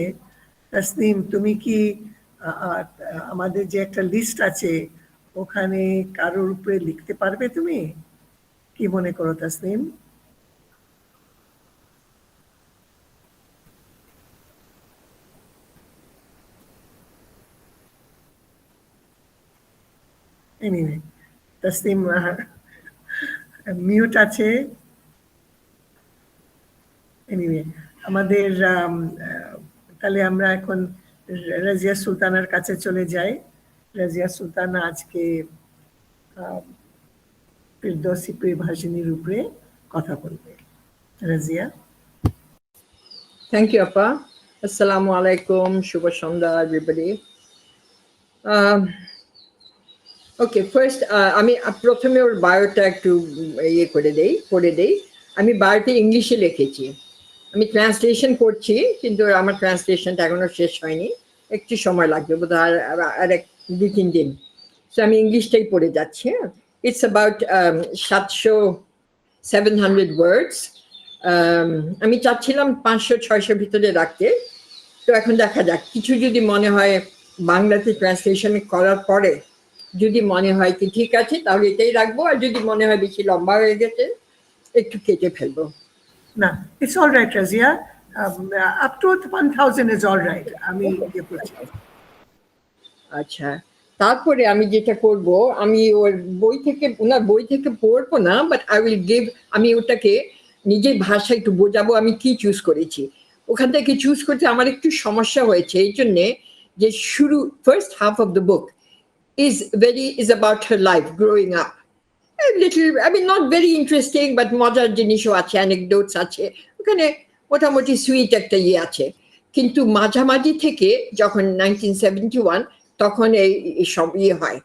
তাসনিম তুমি কি আমাদের যে একটা লিস্ট আছে ওখানে কারোর উপরে লিখতে পারবে? তুমি কি মনে করো তাসনিম? এনিওয়ে, তাসনিম মিউট আছে। এনিওয়ে, আমাদের তাহলে আমরা এখন রাজিয়া সুলতানার কাছে চলে যাই। রাজিয়া সুলতানা আজকে ফিরদৌসী পরিভাষিনীর উপরে কথা বলবে। Razia. Thank you, Appa. Assalamu alaikum. Shubha Shanda, everybody. Okay, first, আমি প্রথমে ওর বায়োটা একটু পড়ে দেই। আমি বায়োটা ইংলিশে লিখেছি। আমি ট্রান্সলেশন করছি, কিন্তু আমার ট্রান্সলেশনটা এখনো শেষ হয়নি, একটু সময় লাগবে, বোধহয় আর 2-3 দিন। সো আমি ইংলিশটাই পড়ে যাচ্ছি। ইটস অ্যাবাউট 700 ওয়ার্ডস। আমি চাচ্ছিলাম 500-600 ভিতরে রাখতে, তো এখন দেখা যাক, কিছু যদি মনে হয় বাংলাতে ট্রান্সলেশন করার পরে যদি মনে হয় কি ঠিক আছে তাহলে এটাই রাখবো, আর যদি মনে হয় বেশি লম্বা হয়ে গেছে একটু কেটে ফেলবো। না, it's all right, Razia. Up to 1000 is all right. আমি ইয়ে করছি। আচ্ছা, তারপরে আমি যেটা করব, আমি ওর ওনার বই থেকে পড়বো না, বাট আই উইল গিভ, আমি ওটাকে নিজের ভাষায় একটু বোঝাবো আমি কি চুজ করেছি। ওখান থেকে চুজ করতে আমার একটু সমস্যা হয়েছে এই জন্যে যে শুরু first half of the book is about her life growing up. A little, I mean, not very interesting, but মজার জিনিসও আছে, anecdotes আছে ওখানে, মোটামুটি সুইট একটা ইয়ে আছে। কিন্তু মাঝামাঝি থেকে যখন 1971 তখন এই সব ইয়ে হয়,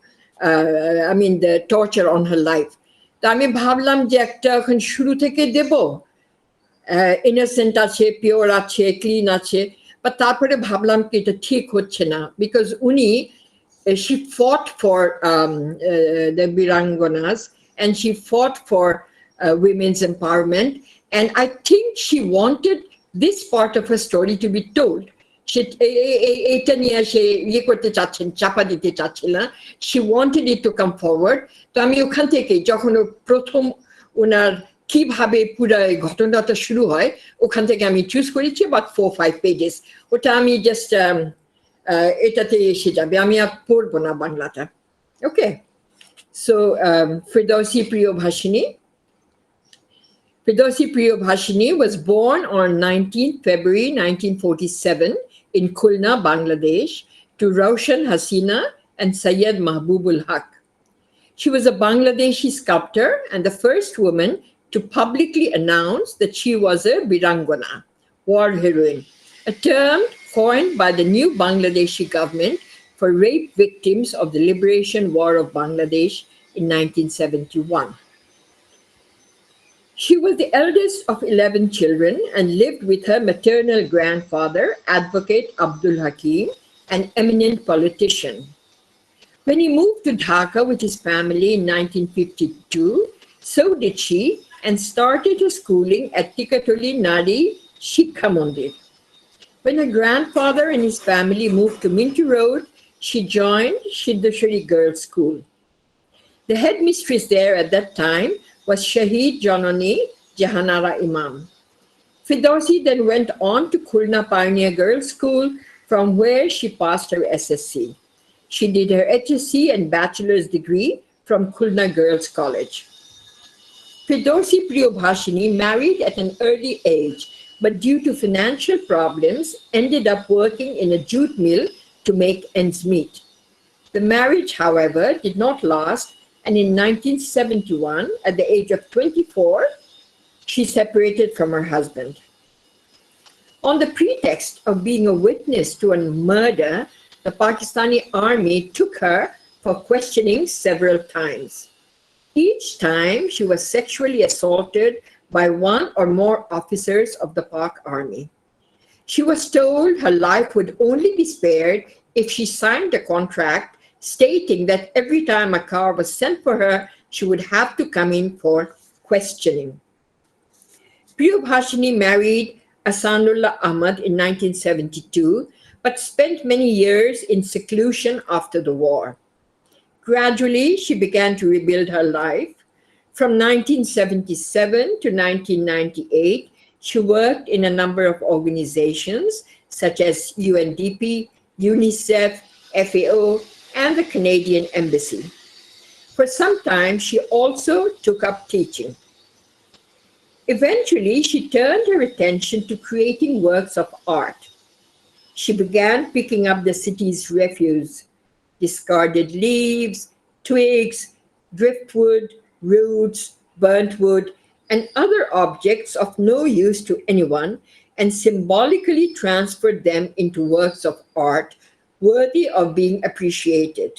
I mean the torture on her life. তা আমি ভাবলাম যে একটা এখন শুরু থেকে দেব, ইনোসেন্ট আছে, পিওর আছে, ক্লিন আছে, বা তারপরে ভাবলাম কি এটা ঠিক হচ্ছে না, বিকজ উনি she fought for the Birangonas, and she fought for women's empowerment, and I think she wanted this part of her story to be told. এটা নিয়ে সে ইয়ে করতে চাচ্ছেন, চাপা দিতে চাচ্ছিল না, she wanted it to come forward. তো আমি ওখান থেকে যখন প্রথম ওনার কিভাবে পুরো ঘটনাটা শুরু হয় ওখান থেকে আমি চুজ করেছি about 4-5 pages. ওটা আমি জাস্ট এটাতে এসে যাবে, আমি আর পড়বো না বাংলাটা। ওকে, so Firdausi Priyobhashini. Firdausi Priyobhashini was born on 19th February 1947 in Khulna, Bangladesh, to Roshan Hasina and Syed Mahbubul Haq. She was a Bangladeshi sculptor and the first woman to publicly announce that she was a Birangona, war heroine, a term coined by the new Bangladeshi government for rape victims of the Liberation War of Bangladesh in 1971. She was the eldest of 11 children and lived with her maternal grandfather, Advocate Abdul Hakim, an eminent politician. When he moved to Dhaka with his family in 1952, so did she, and started her schooling at Tikatoli Nadi Shikha Mandir. When her grandfather and his family moved to Mintu Road, she joined Siddheshwari Girls' School. The headmistress there at that time was Shahid Janani Jahanara Imam. Firdausi then went on to Khulna Pioneer Girls' School, from where she passed her SSC. She did her HSc and bachelor's degree from Khulna Girls' College. Firdausi Priyobhashini married at an early age, but due to financial problems, ended up working in a jute mill to make ends meet. The marriage, however, did not last, and in 1971, at the age of 24, she separated from her husband. On the pretext of being a witness to a murder, the Pakistani army took her for questioning several times. Each time, she was sexually assaulted by one or more officers of the Pak army. She was told her life would only be spared if she signed a contract stating that every time a car was sent for her, she would have to come in for questioning. Priyobhashini married Asanullah Ahmad in 1972, but spent many years in seclusion after the war. Gradually, she began to rebuild her life. From 1977 to 1998, she worked in a number of organizations such as UNDP, UNICEF, FAO, and the Canadian Embassy. For some time, she also took up teaching. Eventually, she turned her attention to creating works of art. She began picking up the city's refuse, discarded leaves, twigs, driftwood, roots, burnt wood, and other objects of no use to anyone, and symbolically transferred them into works of art worthy of being appreciated.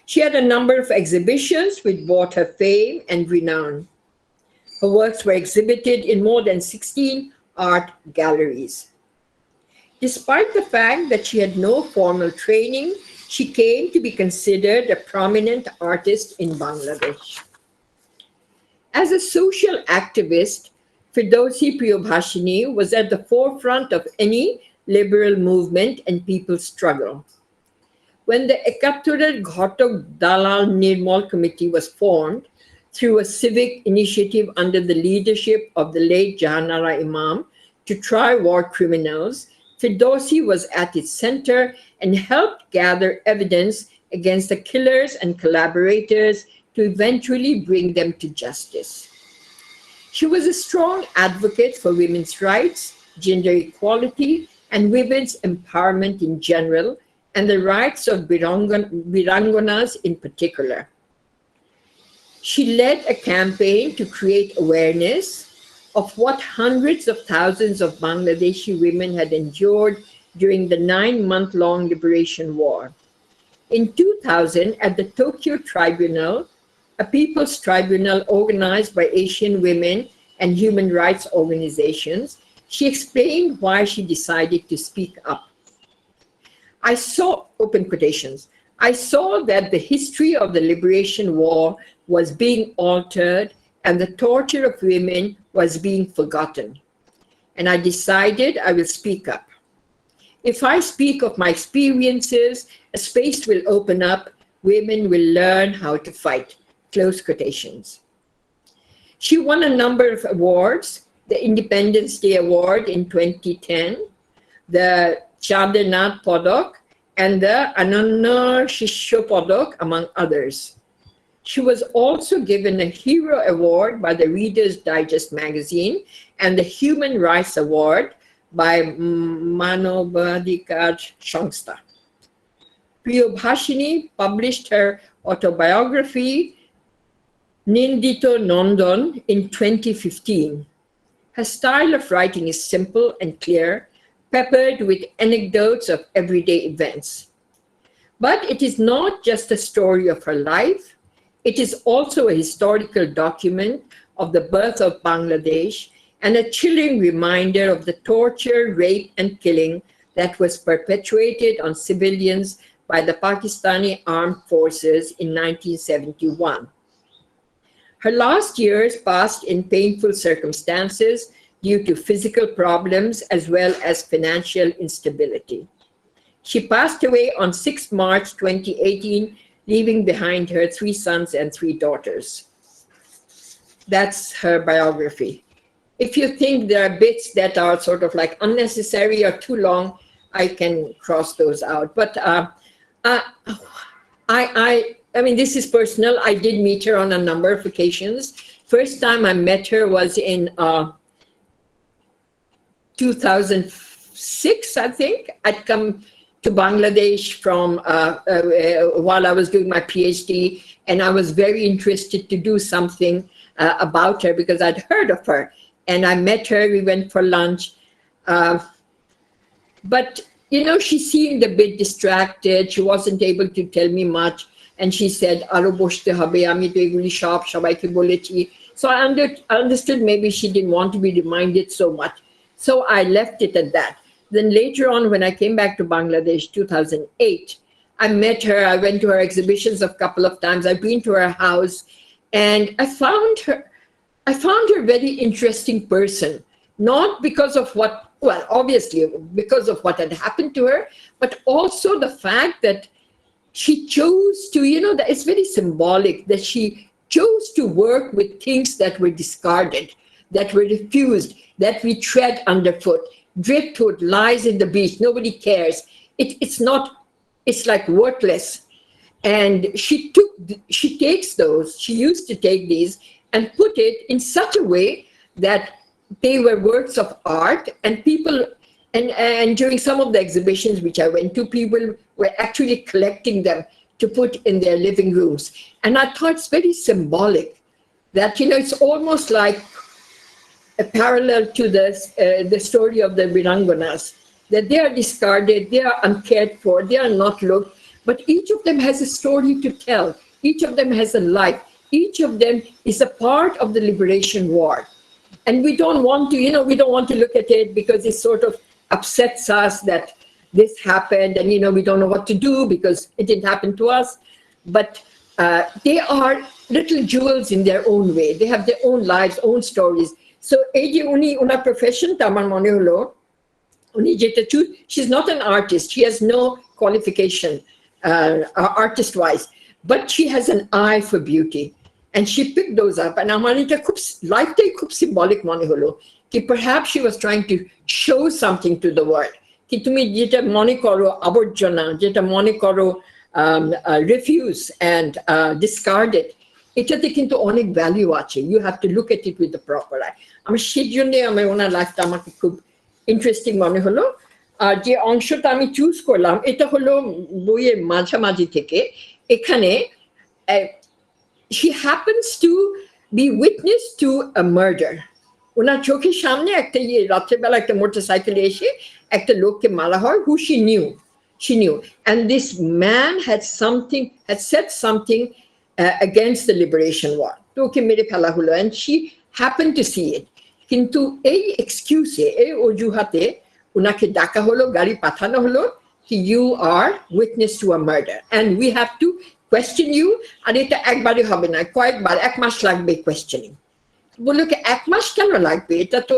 She had a number of exhibitions which brought her fame and renown. Her works were exhibited in more than 16 art galleries. Despite the fact that she had no formal training, she came to be considered a prominent artist in Bangladesh. As a social activist, Firdausi Priyobhashini was at the forefront of any liberal movement and people's struggle. when the Ekatturer Ghatak Dalal Nirmal Committee was formed through a civic initiative under the leadership of the late Jahanara Imam to try war criminals, Firdausi was at its center and helped gather evidence against the killers and collaborators to eventually bring them to justice. She was a strong advocate for women's rights, gender equality, and women's empowerment in general, and the rights of Virangonas in particular. She led a campaign to create awareness of what hundreds of thousands of Bangladeshi women had endured during the 9-month-long liberation war. In 2000, at the Tokyo Tribunal, a people's tribunal organized by Asian women and human rights organizations, she explained why she decided to speak up. I saw, open quotations, I saw that the history of the liberation war was being altered and the torture of women was being forgotten. And I decided I will speak up. If I speak of my experiences, a space will open up, women will learn how to fight, close quotations. She won a number of awards, the Independence Day Award in 2010, the Chandranath Padak, and the Ananya Shishya Padak, among others. She was also given a Hero Award by the Reader's Digest magazine and the Human Rights Award by Manobadhikar Sangstha. Priyobhashini published her autobiography, Nindito Nandan, in 2015. Her style of writing is simple and clear, peppered with anecdotes of everyday events. But it is not just a story of her life, it is also a historical document of the birth of Bangladesh and a chilling reminder of the torture, rape, and killing that was perpetuated on civilians by the Pakistani armed forces in 1971. Her last years passed in painful circumstances due to physical problems as well as financial instability. She passed away on 6 March 2018, leaving behind her 3 sons and 3 daughters. That's her biography. If you think there are bits that are sort of like unnecessary or too long, I can cross those out. But I mean, this is personal. I did meet her on a number of occasions. First time I met her was in 2006, I think. I'd come to Bangladesh from while I was doing my PhD, and I was very interested to do something about her because I'd heard of her. And I met her, we went for lunch. But, you know, she seemed a bit distracted. She wasn't able to tell me much. And she said, "Aro boshte hobe, ami to eguli shop shobaike bolechi." So I understood maybe she didn't want to be reminded so much. So I left it at that. Then later on, when I came back to Bangladesh, 2008, I met her. I went to her exhibitions a couple of times. I've been to her house, and I found her a very interesting person, not because of what, well, obviously because of what had happened to her, but also the fact that she chose to, you know, that it's very symbolic that she chose to work with things that were discarded, that were refused, that we tread underfoot. Driftwood lies in the beach, nobody cares. It's like worthless. And she takes those, she used to take these and put it in such a way that they were works of art, and people, and during some of the exhibitions which I went to, people were actually collecting them to put in their living rooms. And I thought it's very symbolic that, you know, it's almost like a parallel to the story of the Virangonas, that they are discarded, they are uncared for, they are not looked, but each of them has a story to tell. Each of them has a life. Each of them is a part of the liberation war. And we don't want to, you know, we don't want to look at it because it sort of upsets us that this happened and, you know, we don't know what to do because it didn't happen to us. But they are little jewels in their own way. They have their own lives, own stories. So una profession tamar mone holo uni jeta she's not an artist. She has no qualification artist-wise, but she has an eye for beauty. And she picked those up. And আমার এটা খুব লাইফটাই খুব symbolic মনে হলো কি perhaps she was trying to show something to the world. কি তুমি যেটা মনে করো আবর্জনা, যেটা মনে করো refuse and discarded, এটাতে কিন্তু অনেক ভ্যালু আছে. You have to look at it with the proper eye. আমার সেই জন্য আমার ওনার লাইফটা আমাকে খুব ইন্টারেস্টিং মনে হলো. আর যে অংশটা আমি চুজ করলাম এটা হলো বইয়ের মাঝামাঝি থেকে. এখানে she happens to be witness to a murder. ওনার চোখের সামনে একটা রাত্রেবেলা একটা মোটরসাইকেলে এসে একটা লোককে মারা হয়, who she knew, and this man had said something against the liberation war. তো ওকে মেরে ফেলা হলো, and she happened to see it. কিন্তু এই এক্সকিউজে, এই অজুহাতে ওনাকে ডাকা হলো, গাড়ি পাঠানো হলো, you are witness to a murder and we have to question you. আর এটা একবারই হবে না, কয়েকবার, 1 মাস লাগবে কোয়েশ্চেনিং। বললো কি 1 মাস কেন লাগবে, এটা তো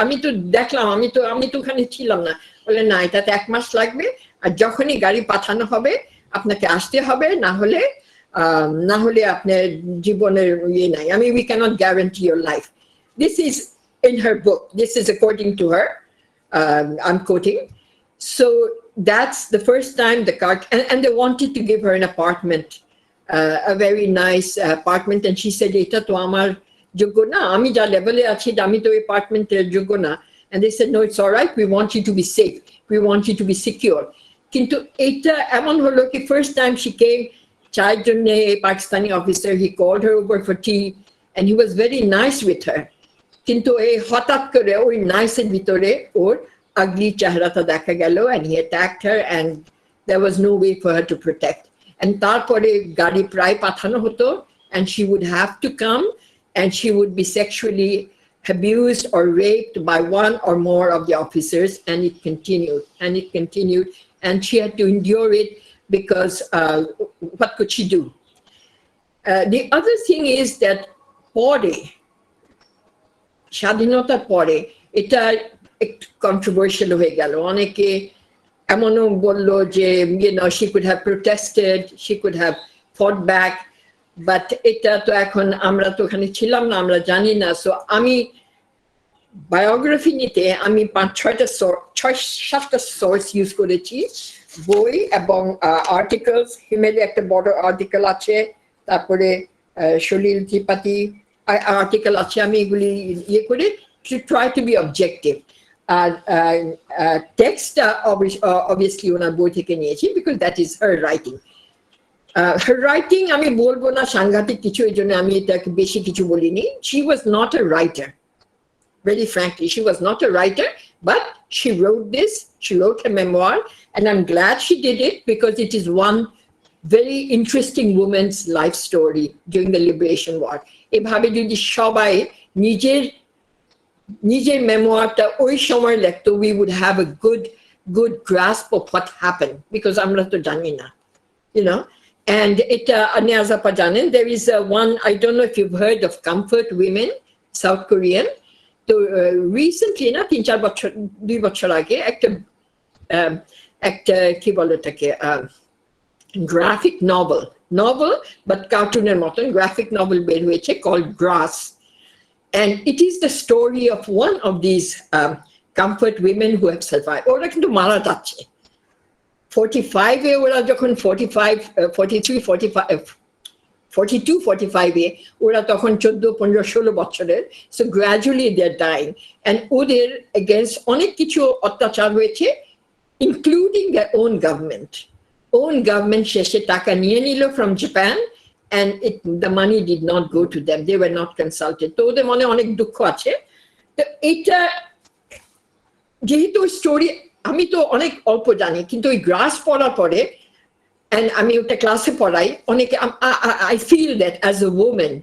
আমি তো দেখলাম, আমি তো ওখানে ছিলাম না। বলে না, এটাতে 1 মাস লাগবে, আর যখনই গাড়ি পাঠানো হবে আপনাকে আসতে হবে, না হলে আপনার জীবনের নাই। I mean, we cannot guarantee your life. This is in her book. This is according to her. I'm quoting. So that's the first time the car, and they wanted to give her an apartment, a very nice apartment, and she said, "Eta to amar jogyo na, ami ja level e achi, ami to apartment er jogyo na." And they said, "No, it's all right. We want you to be safe. We want you to be secure." Kintu eta emon holo ki first time she came, chai jonne a Pakistani officer, he called her over for tea, and he was very nice with her. Kintu ei hotat kore oi nice er bhitore or ugly chahrata dekha gelo, and he attacked her, and there was no way for her to protect. And tarpore gari pray pathano hoto, and she would have to come, and she would be sexually abused or raped by one or more of the officers, and it continued, and she had to endure it because what could she do? The other thing is that pore স্বাধীনতার পরে এটা একটু controversial হয়ে গেল। অনেকে এমনও বললো যে she could have protested, she could have fought back, but এটা তো এখন আমরা তো ওখানে ছিলাম না, আমরা জানি না। সো আমি বায়োগ্রাফি নিতে আমি 5-7টা সোর্স ইউজ করেছি, বই এবং আর্টিকেলস। হিমেলে একটা বড় আর্টিকেল আছে, তারপরে সলিল ত্রিপাঠী আর্টিকেল আছে। আমি এগুলি ইয়ে করে to try to be objective. Text obviously ওনার বই থেকে নিয়েছি, because that is her writing. Her writing আমি বলবো না সাংঘাতিক কিছু, এই জন্য আমি এটাকে বেশি কিছু বলিনি। She was not a writer, very frankly. She was not a writer, but she wrote this. She wrote a memoir, and I'm glad she did it, because it is one very interesting woman's life story during the liberation war. এভাবে যদি সবাই নিজের মেমোয়ারটা ওই সময় লিখতো, we would have a good grasp of what happened, because আমরা তো জানি না, and এটা Niazapa জানেন, there is one, I don't know if you've heard of Comfort Women, South Korean. তো রিসেন্টলি না 2 বছর আগে একটা কি বলে এটাকে গ্রাফিক novel but কার্টুনের মতন গ্রাফিক novel বের হয়েছে, called Grass. And it is the story of one of these comfort women who have survived. ওরা কিন্তু মারা যাচ্ছে 45-এ, ওরা যখন 42-45-এ ওরা তখন 14-15-16 বছরের। So gradually they're dying, and ওদের against অনেক কিছু অত্যাচার হয়েছে, including their own government শেষে টাকা নিয়ে নিল from Japan, and the money did not go to them. They were not consulted. তো ওদের মনে অনেক দুঃখ আছে। তো এটা যেহেতু স্টোরি আমি তো অনেক অল্প জানি, কিন্তু ওই গ্রাস পড়ার পরে, and আমি ওটা ক্লাসে পড়াই, অনেকে I feel that as a woman,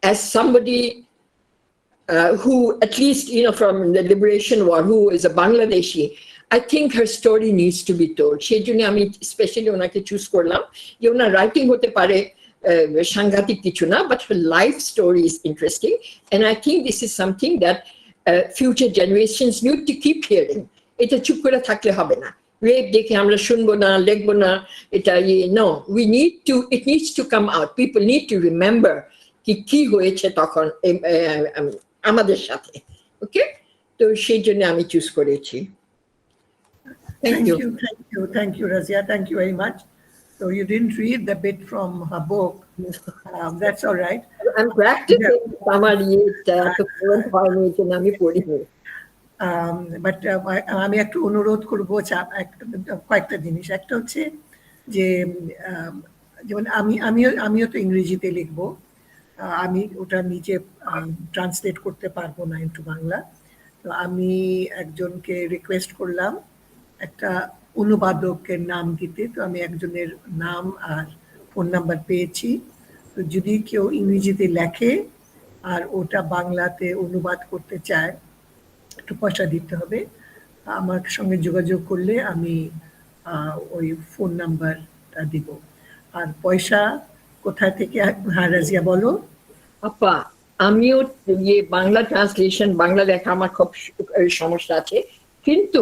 as somebody who at least from the liberation war, who is a Bangladeshi, I think her story needs to be told. সেই জন্য আমি স্পেশালি ওনাকে চুজ করলাম, যে ওনার রাইটিং হতে পারে সাংঘাতিক কিছু না, but her life story is interesting, and I think this is something that future generations need to keep hearing. এটা চুপ করে থাকলে হবে না, রেপ দেখে আমরা শুনবো না, লিখবো না, এটা no, it needs to come out. People need to remember কি হয়েছে তখন আমাদের সাথে। ওকে, তো সেই জন্য আমি চুজ করেছি। Thank you, Razia. Thank you very much. So you didn't read the bit from her book. That's all right. I'm practicing আমার এত ফ্লুয়েন্ট হয়নি, এই জন্য আমি পড়িনি। বাট আমি একটু অনুরোধ করবো কয়েকটা জিনিস। একটা হচ্ছে যে যেমন আমিও তো ইংরেজিতে লিখবো, আমি ওটা নিজে ট্রান্সলেট করতে পারবো না ইন্টু বাংলা। তো আমি একজনকে রিকোয়েস্ট করলাম একটা অনুবাদকের নাম দিতে। তো আমি একজনের নাম আর ফোন নাম্বার পেয়েছি। তো যদি কেউ ইংরেজিতে লেখে আর ওটা বাংলাতে অনুবাদ করতে চায়, একটু পয়সা দিতে হবে। আমার সঙ্গে যোগাযোগ করলে আমি ওই ফোন নাম্বারটা দিব। আর পয়সা কোথায় থেকে? হ্যাঁ রাজিয়া বলো। আপা, আমিও বাংলা ট্রান্সলেশন, বাংলা লেখা আমার খুব সমস্যা আছে, কিন্তু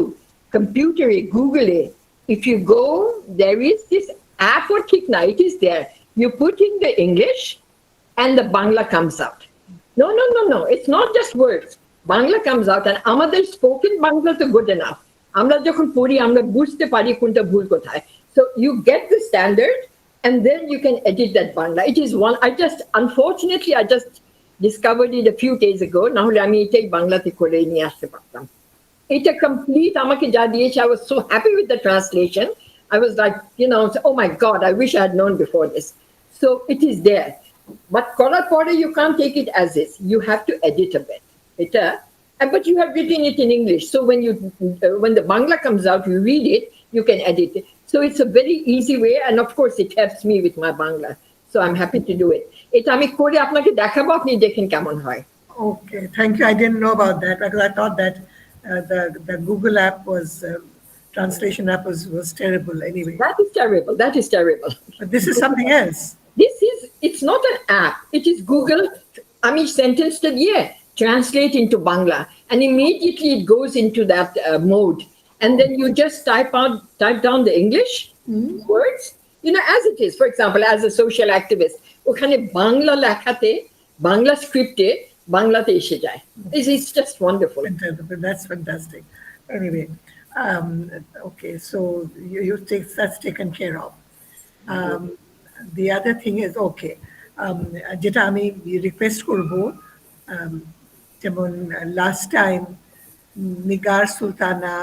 কম্পিউটারে গুগলে if you go, there is this app or ঠিক না, it is there, you put in the English and the Bangla comes out. No, it's not just words, Bangla comes out, and আমাদের spoken Bangla তো good enough, আমরা যখন পড়ি আমরা বুঝতে পারি কোনটা ভুল কোথায়। So you get the standard and then you can edit that Bangla. It is one, unfortunately I just discovered it a few days ago, না হলে আমি এটাই বাংলাতে করে নিয়ে আসতে পারতাম। এটা কমপ্লিট আমাকে যা দিয়েছে, I was so happy with the translation. I was like, oh my God, I wish I had known before this. So it is there. But করার পরে you can't take it as is. You have to edit a bit. But you have written it in English. So when the Bangla comes out, you read it, you can edit it. So it's a very easy way, and of course it helps me with my Bangla. So I'm happy to do it. এটা আমি করে আপনাকে দেখাবো, আপনি দেখেন কেমন হয়। Okay, thank you. I didn't know about that because I thought that the Google app translation app was terrible anyway. That is terrible. But this is something else. It's not an app. It is Google. I mean, sentence that translate into Bangla, and immediately it goes into that mode. And then you just type down the English words, as it is. For example, as a social activist, ওখানে বাংলা লেখাতে, বাংলা স্ক্রিপ্টে বাংলাতে এসে যায়। It's just wonderful. That's fantastic. Anyway, okay, so that's taken care of. The other thing is, okay, যেটা আমি request করবো, যেমন last time Nigar Sultana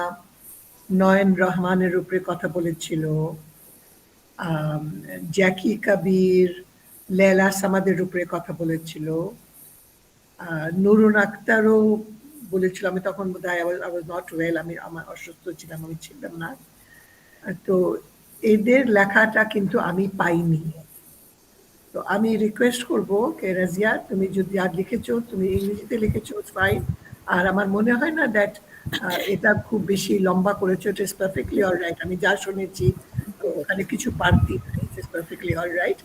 নয়ন রহমানের উপরে কথা বলেছিল, জ্যাকি কবির লেলা সামাদের উপরে কথা বলেছিল, নুরুন আক্তারও বলেছিল। আমি তখন বোধহয় I was not well, আমার অসুস্থ ছিলাম, আমি ছিলাম না। তো এদের লেখাটা কিন্তু আমি পাইনি। তো আমি রিকোয়েস্ট করবো কে রাজিয়া, তুমি যদি আর লিখেছো, তুমি ইংরেজিতে লিখেছো, ফাইন। আর আমার মনে হয় না দ্যাট এটা খুব বেশি লম্বা করেছো, ইট ইজ পারফেক্টলি অলরাইট। আমি যা শুনেছি ওখানে কিছু পারতি, ইট ইজ পারফেক্টলি অলরাইট।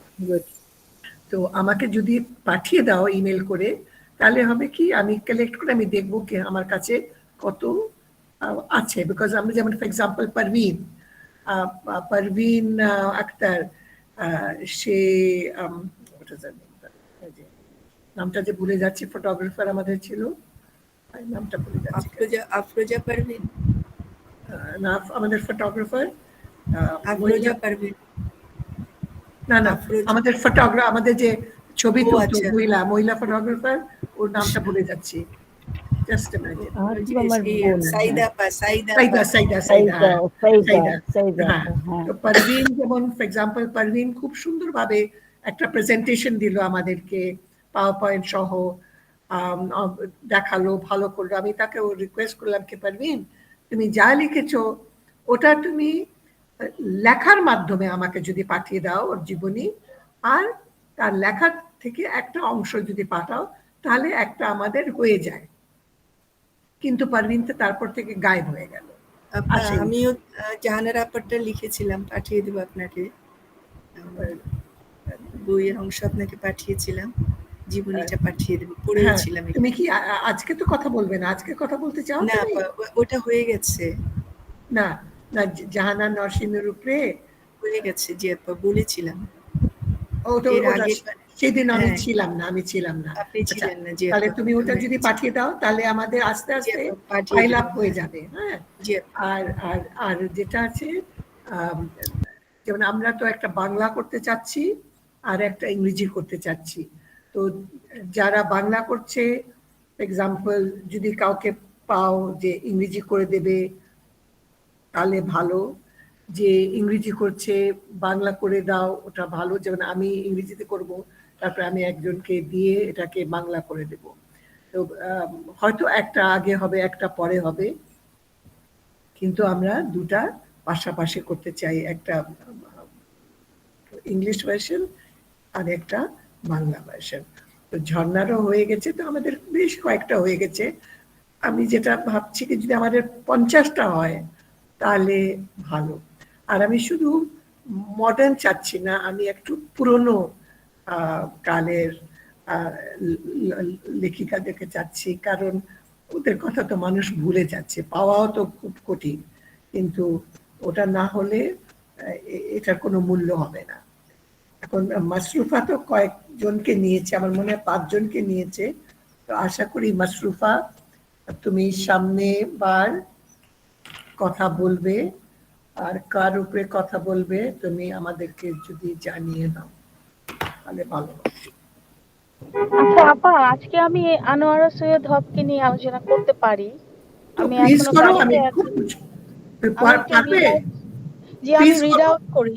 তো আমাকে যদি পাঠিয়ে দাও ইমেল করে, তাহলে হবে কি, আমি কালেক্ট করে আমি দেখবো কি আমার কাছে কত আছে। বিকজ আমরা যেমন ফর এক্সাম্পল পারভিন আক্তার, সে নামটা যে ভুলে যাচ্ছে, ফটোগ্রাফার আমাদের ছিল, নামটা ভুলে যাচ্ছে, আফরোজা পারভিন না, আমাদের ফটোগ্রাফার আফরোজা পারভিন না, আমাদের ফটোগ্রাফার, আমাদের যে ছবি তুলতো মহিলা ফটোগ্রাফার, ওর নামটা ভুলে যাচ্ছি। Just a minute. পারভিন, যেমন ফর এক্সাম্পল পারভিন খুব সুন্দরভাবে একটা প্রেজেন্টেশন দিল আমাদেরকে, পাওয়ার পয়েন্ট সহ দেখালো, ভালো করলো। আমি তাকে রিকোয়েস্ট করলাম কি পারভিন, তুমি যা লিখেছো ওটা তুমি লেখার মাধ্যমে আমাকে যদি পাঠিয়ে দাও, ওর জীবনী আর তার লেখা থেকে একটা অংশ যদি পাঠাও, তাহলে একটা আমাদের হয়ে যায়। কিন্তু পারভিন তো তারপর থেকে গায়েব হয়ে গেল। আমিও জাহানারা আপারটা লিখেছিলাম, পাঠিয়ে দেবো আপনাকে, বইয়ের অংশ আপনাকে পাঠিয়েছিলাম, জীবনীটা পাঠিয়ে দেবো, পড়েছিলাম। তুমি কি আজকে তো কথা বলবে না? আজকে কথা বলতে চাও? না, ওটা হয়ে গেছে। না, না জাহানা নরসিমের উপরে হয়ে গেছে যে আপা বলেছিলাম ওটা এর ওটা আগে সেদিন আমি হ্যাঁ ছিলাম না আপনি আচ্ছা ছিলেন না যে তাহলে আপা তুমি ওটা আমি যদি পাঠিয়ে দাও তাহলে আমাদের আস্তে জি আস্তে আপা পাঠিয়ে পাইল দিলাম আপ হয়ে যাবে হ্যাঁ জি আপা আর আর আর যেটা আছে আম, যেমন আমরা তো একটা বাংলা করতে চাচ্ছি আর একটা ইংরেজি করতে চাচ্ছি তো যারা বাংলা করছে এক্সাম্পল যদি কাউকে পাও যে ইংরেজি করে দেবে তাহলে ভালো যে ইংরেজি করছে বাংলা করে দাও ওটা ভালো যেমন আমি ইংরেজিতে করব তারপরে আমি একজনকে দিয়ে এটাকে বাংলা করে দেব তো হয়তো একটা আগে হবে একটা পরে হবে কিন্তু আমরা দুটা পাশাপাশি করতে চাই একটা ইংলিশ ভার্সন আর একটা বাংলা ভার্সন তো ঝর্ণারও হয়ে গেছে তো আমাদের বেশ কয়েকটা হয়ে গেছে আমি যেটা ভাবছি কি যদি আমাদের 50টা হয় তাহলে ভালো আর আমি শুধু মডার্ন চাচ্ছি না আমি একটু পুরনো কালের লেখিকাদেরকে চাচ্ছি কারণ ওদের কথা তো মানুষ ভুলে যাচ্ছে পাওয়াও তো খুব কঠিন কিন্তু ওটা না হলে এটার কোনো মূল্য হবে না এখন মাশরুফা তো কয়েকজনকে নিয়েছে আমার মনে হয় 5 জনকে নিয়েছে তো আশা করি মাশরুফা তুমি সামনে বার কথা বলবে আর কার উপরে কথা বলবে তুমি আমাদেরকে যদি জানিয়ে দাও তাহলে ভালো আচ্ছা আপা আজকে আমি আনোয়ারা সৈয়দ হককে নিয়ে আলোচনা করতে পারি তো আমি প্লিজ এখনো করো বাড়িতে আমি আছি খুব আমি একটু পারবে আমি প্লিজ রিড করো আউট করি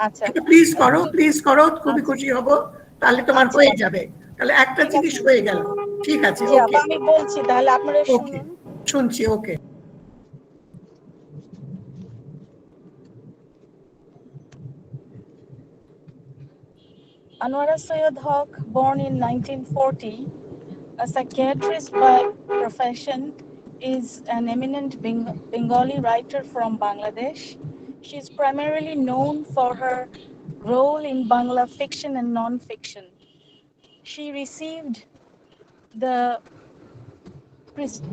আচ্ছা প্লিজ করো খুবই আচ্ছা খুশি হব তাহলে তোমার আচ্ছা হয়ে যাবে তাহলে একটা ঠিক জিনিস আছে হয়ে গেল ঠিক আছে জি আপা ওকে আমি বলছি তাহলে আপনারা ওকে শুনুন শুনছি ওকে Anwara Syed Haq, born in 1940, a psychiatrist by profession, is an eminent Bengali writer from Bangladesh. She is primarily known for her role in Bangla fiction and non-fiction. She received the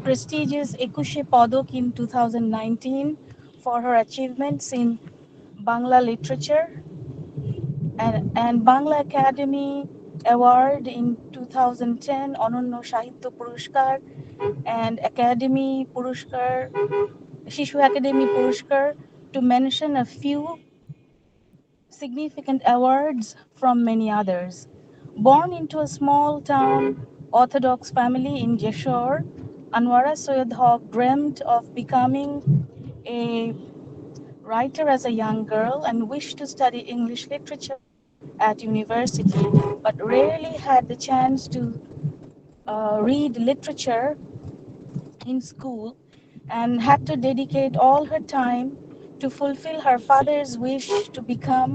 prestigious Ekushe Padok in 2019 for her achievements in Bangla literature and Bangla Academy Award in 2010, Ononno Sahitya Puruskar and Academy Puruskar, Shishu Academy Puruskar, to mention a few significant awards from many others. Born into a small town Orthodox family in Jeshore, Anwara Soyad Haq dreamt of becoming a writer as a young girl and wished to study English literature at university, but rarely had the chance to read literature in school and had to dedicate all her time to fulfill her father's wish to become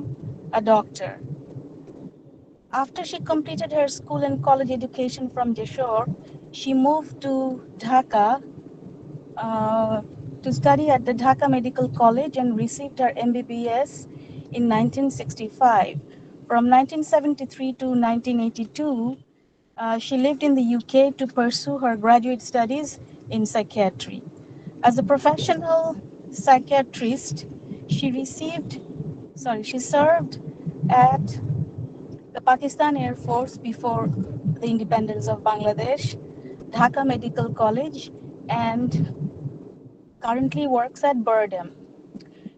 a doctor. After she completed her school and college education from Jeshore, she moved to Dhaka to study at the Dhaka Medical College and received her MBBS in 1965. From 1973 to 1982, she lived in the UK to pursue her graduate studies in psychiatry. As a professional psychiatrist, she served at the Pakistan Air Force before the independence of Bangladesh, Dhaka Medical College, and currently works at Burdham.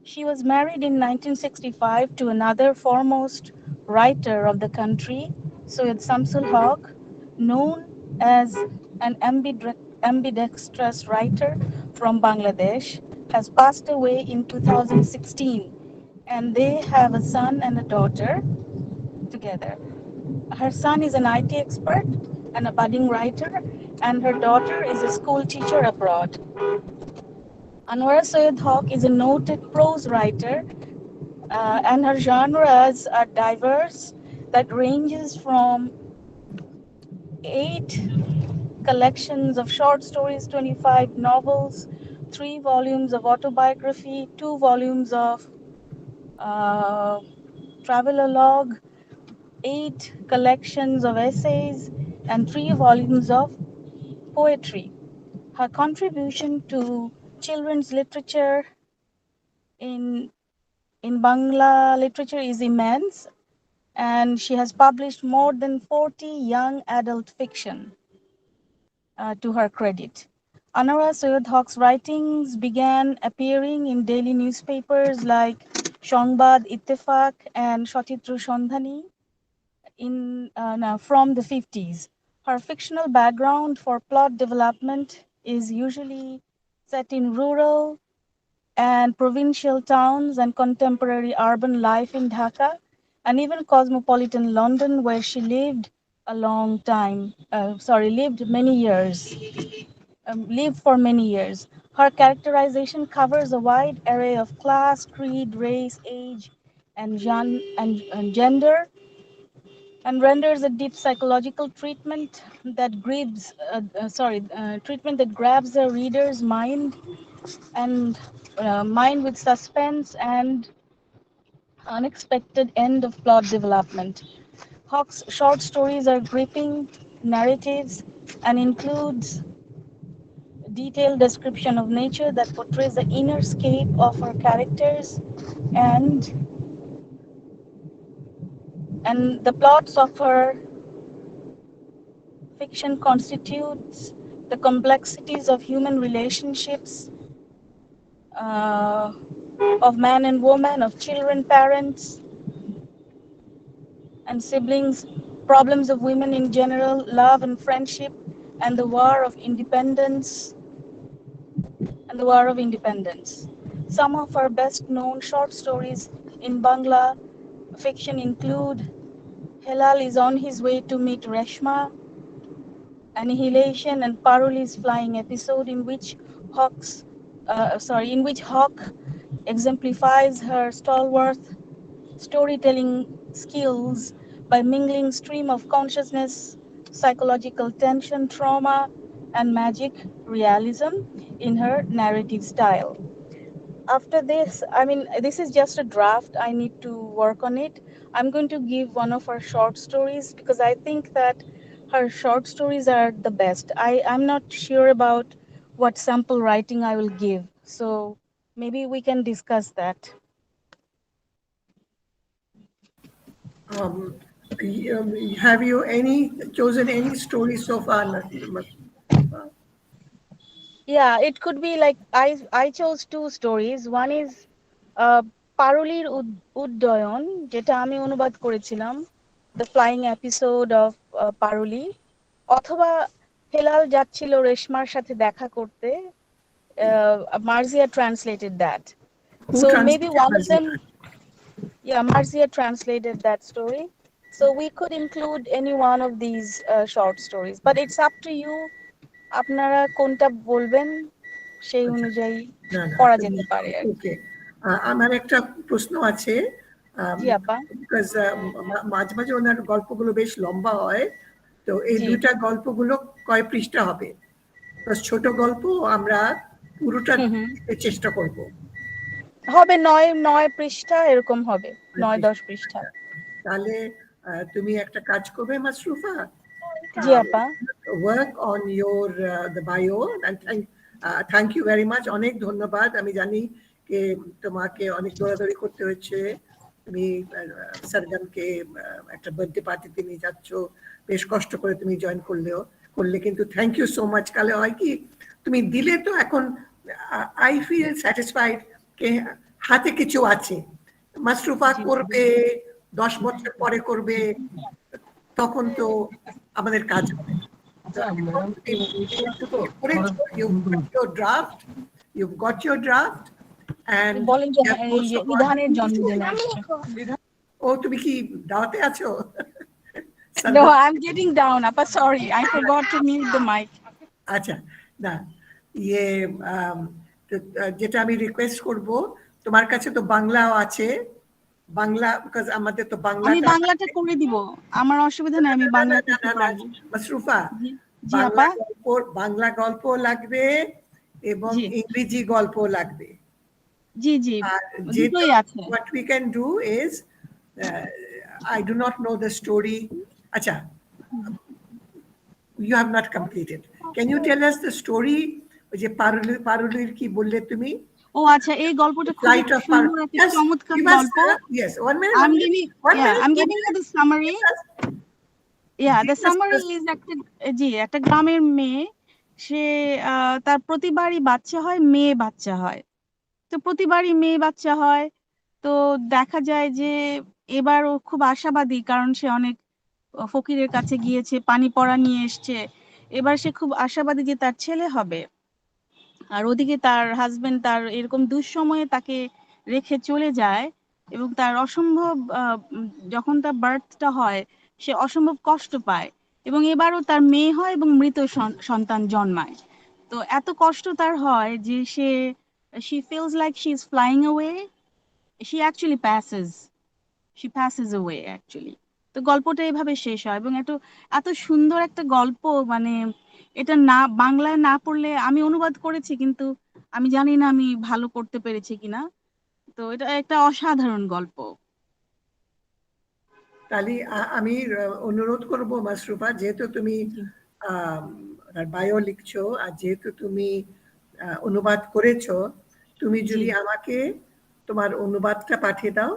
She was married in 1965 to another foremost writer of the country, Syed Samsul Haq, known as an ambidextrous writer from Bangladesh, has passed away in 2016, and they have a son and a daughter together. Her son is an IT expert and a budding writer, and her daughter is a school teacher abroad. Anwara Syed Haq is a noted prose writer, and her genres are diverse that ranges from 8 collections of short stories, 25 novels, 3 volumes of autobiography, 2 volumes of uh, travelogue, 8 collections of essays, and 3 volumes of poetry. Her contribution to children's literature in Bangla literature is immense, and she has published more than 40 young adult fiction to her credit. Anwar Soyed Haq's writings began appearing in daily newspapers like Shongbad, Ittefaq, and Shachitru Sondhani from the 50s. Her fictional background for plot development is usually set in rural and provincial towns and contemporary urban life in Dhaka and even cosmopolitan London, where she lived lived many years, lived for many years. Her characterization covers a wide array of class, creed, race, age, and gender, and renders a deep psychological treatment that grabs the reader's mind and mind with suspense and unexpected end of plot development. Hawke's short stories are gripping narratives and includes detailed description of nature that portrays the inner scape of her characters and the plots of her fiction constitutes the complexities of human relationships, of man and woman, of children, parents, and siblings, problems of women in general, love and friendship, and the war of independence. Some of her best known short stories in Bangla fiction include Helal is on his way to meet Reshma, Annihilation, and Paruli's Flying Episode, in which Hawk exemplifies her stalwart storytelling skills by mingling stream of consciousness, psychological tension, trauma, and magic realism in her narrative style. After this, this is just a draft. I need to work on it. I'm going to give one of her short stories because I think that her short stories are the best. I'm not sure about what sample writing I will give. So maybe we can discuss that. Have you chosen any story so far? Yeah, it could be like I chose two stories. One is Parulir Uddayon, যেটা আমি অনুবাদ করেছিলাম, the flying episode of Paruli, অথবা হেলাল যাচ্ছিল রেশমার সাথে দেখা করতে. Marzia translated that. So maybe one of them, Marzia translated that story. So we could include any one of these short stories, but it's up to you. আপনারা কোনটা বলবেন সেই অনুযায়ী করা যেতে পারে। ওকে, আমার একটা প্রশ্ন আছে। জি আপা। বিকজ মাঝে মাঝে ওনার গল্পগুলো বেশ লম্বা হয়, তো এই দুইটা গল্পগুলো কয় পৃষ্ঠা হবে? ছোট গল্প আমরা পুরোটা চেষ্টা করব। হবে 9 পৃষ্ঠা এরকম হবে, 9-10 পৃষ্ঠা। তাহলে তুমি একটা কাজ করবে মাসরুফা। জি আপা। work on your the bio and thank you very much. অনেক ধন্যবাদ। আমি জানি যে তোমাকে অনেক দৌড়াদৌড়ি করতে হচ্ছে, তুমি সারগানকে একটা বার্থডে পার্টিতে নিয়ে যাচ্ছ, বেশ কষ্ট করে তুমি জয়েন করলে, কিন্তু থ্যাংক ইউ সো মাচ। কালে হয় কি তুমি দিলে তো এখন আই ফিল স্যাটিসফাইড কে হাতে কিছু আছে। মাসরুফা করবে 10 বছর পরে করবে, তখন তো আমাদের কাজ হবে। You've got your draft and বিধানের জন্মদিন আসছে। ও তুমি কি দাওয়াতে আছো? No, I'm getting down. Appa, sorry, I forgot to mute the mic. আচ্ছা, না যেটা আমি রিকোয়েস্ট করব, তোমার কাছে তো বাংলাও আছে, বাংলা বিকজ আমাদের তো বাংলা, আমি বাংলাটা করে দিব, আমার অসুবিধা নাই, আমি বাংলা করতে পারবো। মাসরুফা, বাংলা গল্প লাগবে এবং ইংরেজি গল্প লাগবে। জি জি, দুটোই আছে। What we can do is I do not know the story. Acha, you have not completed. Can you tell us the story? যে পারুলির কি বললে তুমি? ও আচ্ছা, এই গল্পটা খুবই Flight of সুন্দর একটা Yes, চমৎকার give us, গল্প। yes, 1 minute, I'm 1 minute, giving 1 minute, I'm 1 giving you minute. the summary. The Give us summary this. is একটা গ্রামের মেয়ে, সে তার প্রতিবারই বাচ্চা হয়, মেয়ে বাচ্চা হয়। তো প্রতিবারই মেয়ে বাচ্চা হয়, তো দেখা যায় যে এবার ও খুব আশাবাদী, কারণ সে অনেক ফকিরের কাছে গিয়েছে, পানি পড়া নিয়ে এসছে। এবার সে খুব আশাবাদী যে তার ছেলে হবে। আর ওদিকে তার হাজবেন্ড তার এরকম দুঃসময়ে তাকে রেখে চলে যায়, এবং তার অসম্ভব যখন তার বার্থটা হয় সে অসম্ভব কষ্ট পায়, এবং এবারও তার মেয়ে হয় এবং মৃত সন্তান জন্মায়। তো এত কষ্ট তার হয় যে she feels like she is flying away. She actually passes away actually. তো গল্পটা এভাবে শেষ হয়, এবং এত সুন্দর একটা গল্প, মানে এটা না বাংলায় না পড়লে, আমি অনুবাদ করেছি কিন্তু আমি জানি না আমি ভালো করতে পেরেছি কিনা। তো এটা একটা অসাধারণ গল্প। তাহলে আমি অনুরোধ করব মাসরুফা, যেহেতু তুমি বায়ো লিখছো আর যেহেতু তুমি অনুবাদ করেছো, তুমি যদি আমাকে তোমার অনুবাদটা পাঠিয়ে দাও,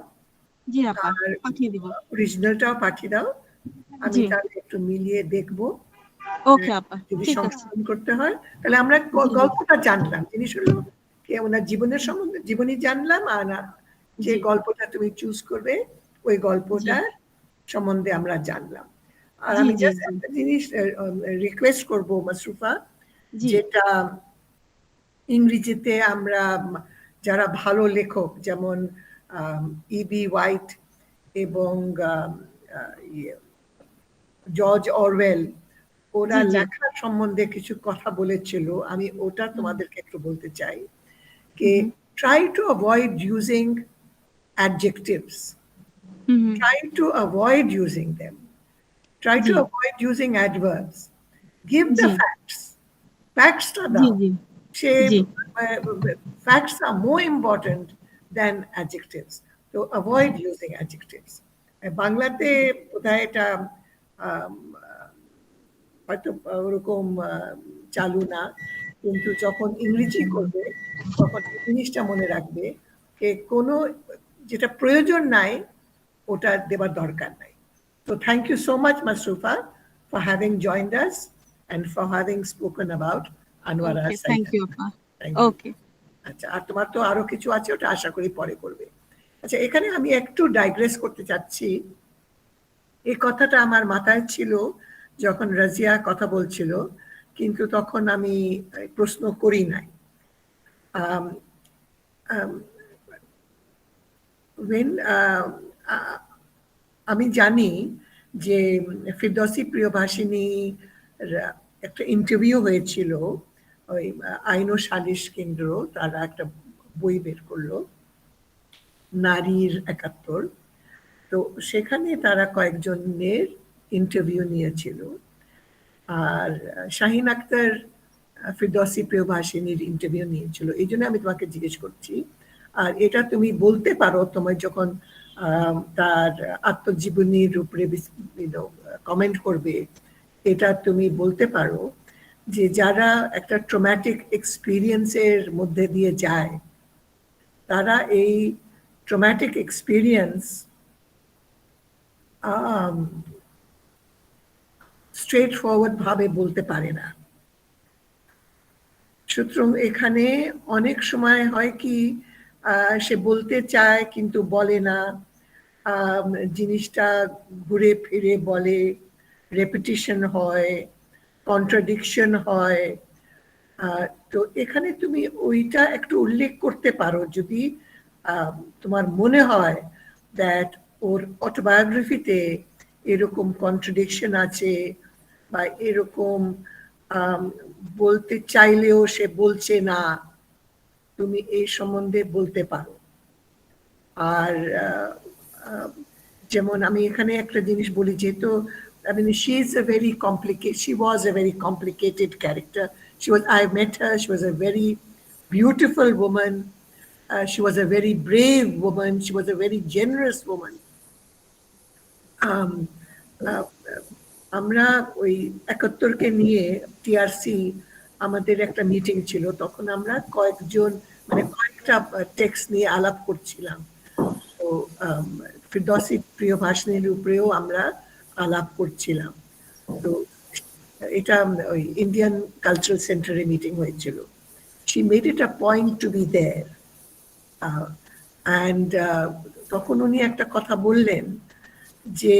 জি আপা, আর পাঠিয়ে দিব। অরিজিনালটাও পাঠিয়ে দাও, আমি তাহলে একটু মিলিয়ে দেখবো। ওকে আপা, যদি ঠিক আছে। সংশোধন করতে হয় তাহলে আমরা গল্পটা জানলাম, জিনিস হলো কি ওনার জীবনের সম্বন্ধে জীবনী জানলাম, আর যে গল্পটা তুমি চুজ করবে ওই গল্পটা সম্বন্ধে আমরা জানলাম। আর আমি জাস্ট একটা জিনিস রিকোয়েস্ট করব মাসরুফা, যেটা ইংরেজিতে আমরা যারা ভালো লেখক যেমন ইবি হোয়াইট এবং জর্জ অরওয়েল, ওরা লেখার সম্বন্ধে কিছু কথা বলেছিল, আমি ওটা তোমাদেরকে একটু বলতে চাই যে try to avoid using adjectives, try to avoid using them, try to avoid using adverbs, give the facts to দাও, facts are more important than adjectives, so avoid using adjectives. বাংলাতে বোধহয় এটা হয়তো ওরকম চালু না, কিন্তু যখন ইংরেজি করবে তখন এই জিনিসটা মনে রাখবে যে কোনো যেটা প্রয়োজন নাই ওটা দেবার দরকার নাই। So thank you so much Masrufa for having joined us and for having spoken about Anwara. Thank you আপা। ওকে, আচ্ছা, আর তোমার তো আরো কিছু আছে, ওটা আশা করি পরে করবে। আচ্ছা, এখানে আমি একটু ডাইগ্রেস করতে চাচ্ছি। এই কথাটা আমার মাথায় ছিল যখন রাজিয়া কথা বলছিল, কিন্তু তখন আমি প্রশ্ন করি নাই। আমি জানি যে ফিরদৌসী প্রিয়ভাষিনী একটা ইন্টারভিউ হয়েছিল, ওই আইন ও সালিশ কেন্দ্র তারা একটা বই বের করলো, নারীর ৭১। তো সেখানে তারা কয়েকজনের ইন্টারভিউ নিয়েছিল, আর শাহিন আক্তার ফিরদৌসী প্রিয়ভাষিনীর ইন্টারভিউ নিয়েছিল। এই জন্য আমি তোমাকে জিজ্ঞেস করছি, আর এটা তুমি বলতে পারো তোমার যখন তার আত্মজীবনীর উপরে কমেন্ট করবে, এটা তুমি বলতে পারো যে যারা একটা ট্রমাটিক এক্সপিরিয়েন্সের মধ্যে দিয়ে যায়, তারা এই ট্রমাটিক এক্সপিরিয়েন্স স্ট্রেট ফরওয়ার্ড ভাবে বলতে পারে না। সুতরাং এখানে অনেক সময় হয় কি সে বলতে চায় কিন্তু বলে না, জিনিসটা ঘুরে ফিরে বলে, রেপিটিশন হয়, কন্ট্রাডিকশন হয়। তো এখানে তুমি ওইটা একটু উল্লেখ করতে পারো যদি তোমার মনে হয় দ্যাট ওর অটোবায়োগ্রাফিতে এরকম কন্ট্রাডিকশন আছে, বা এরকম বলতে চাইলেও সে বলছে না, তুমি এই সম্বন্ধে বলতে পারো। আর যেমন আমি এখানে একটা জিনিস বলি, যেহেতু I mean she was a very complicated character. I met her, she was a very beautiful woman, she was a very brave woman, she was a very generous woman. আমরা ওই ৭১কে নিয়ে টিআরসি আমাদের একটা মিটিং ছিল, তখন আমরা কয়েকজন মানে কয়েকটা একটা টেক্সট নিয়ে আলাপ করছিলাম। তো ফিরদৌসী প্রিয় ভাষণের উপরেও আমরা আলাপ করছিলাম। তো এটা ওই ইন্ডিয়ান কালচারাল সেন্টারে মিটিং হয়েছিল। She made it a point to be there. And তখন উনি একটা কথা বললেন যে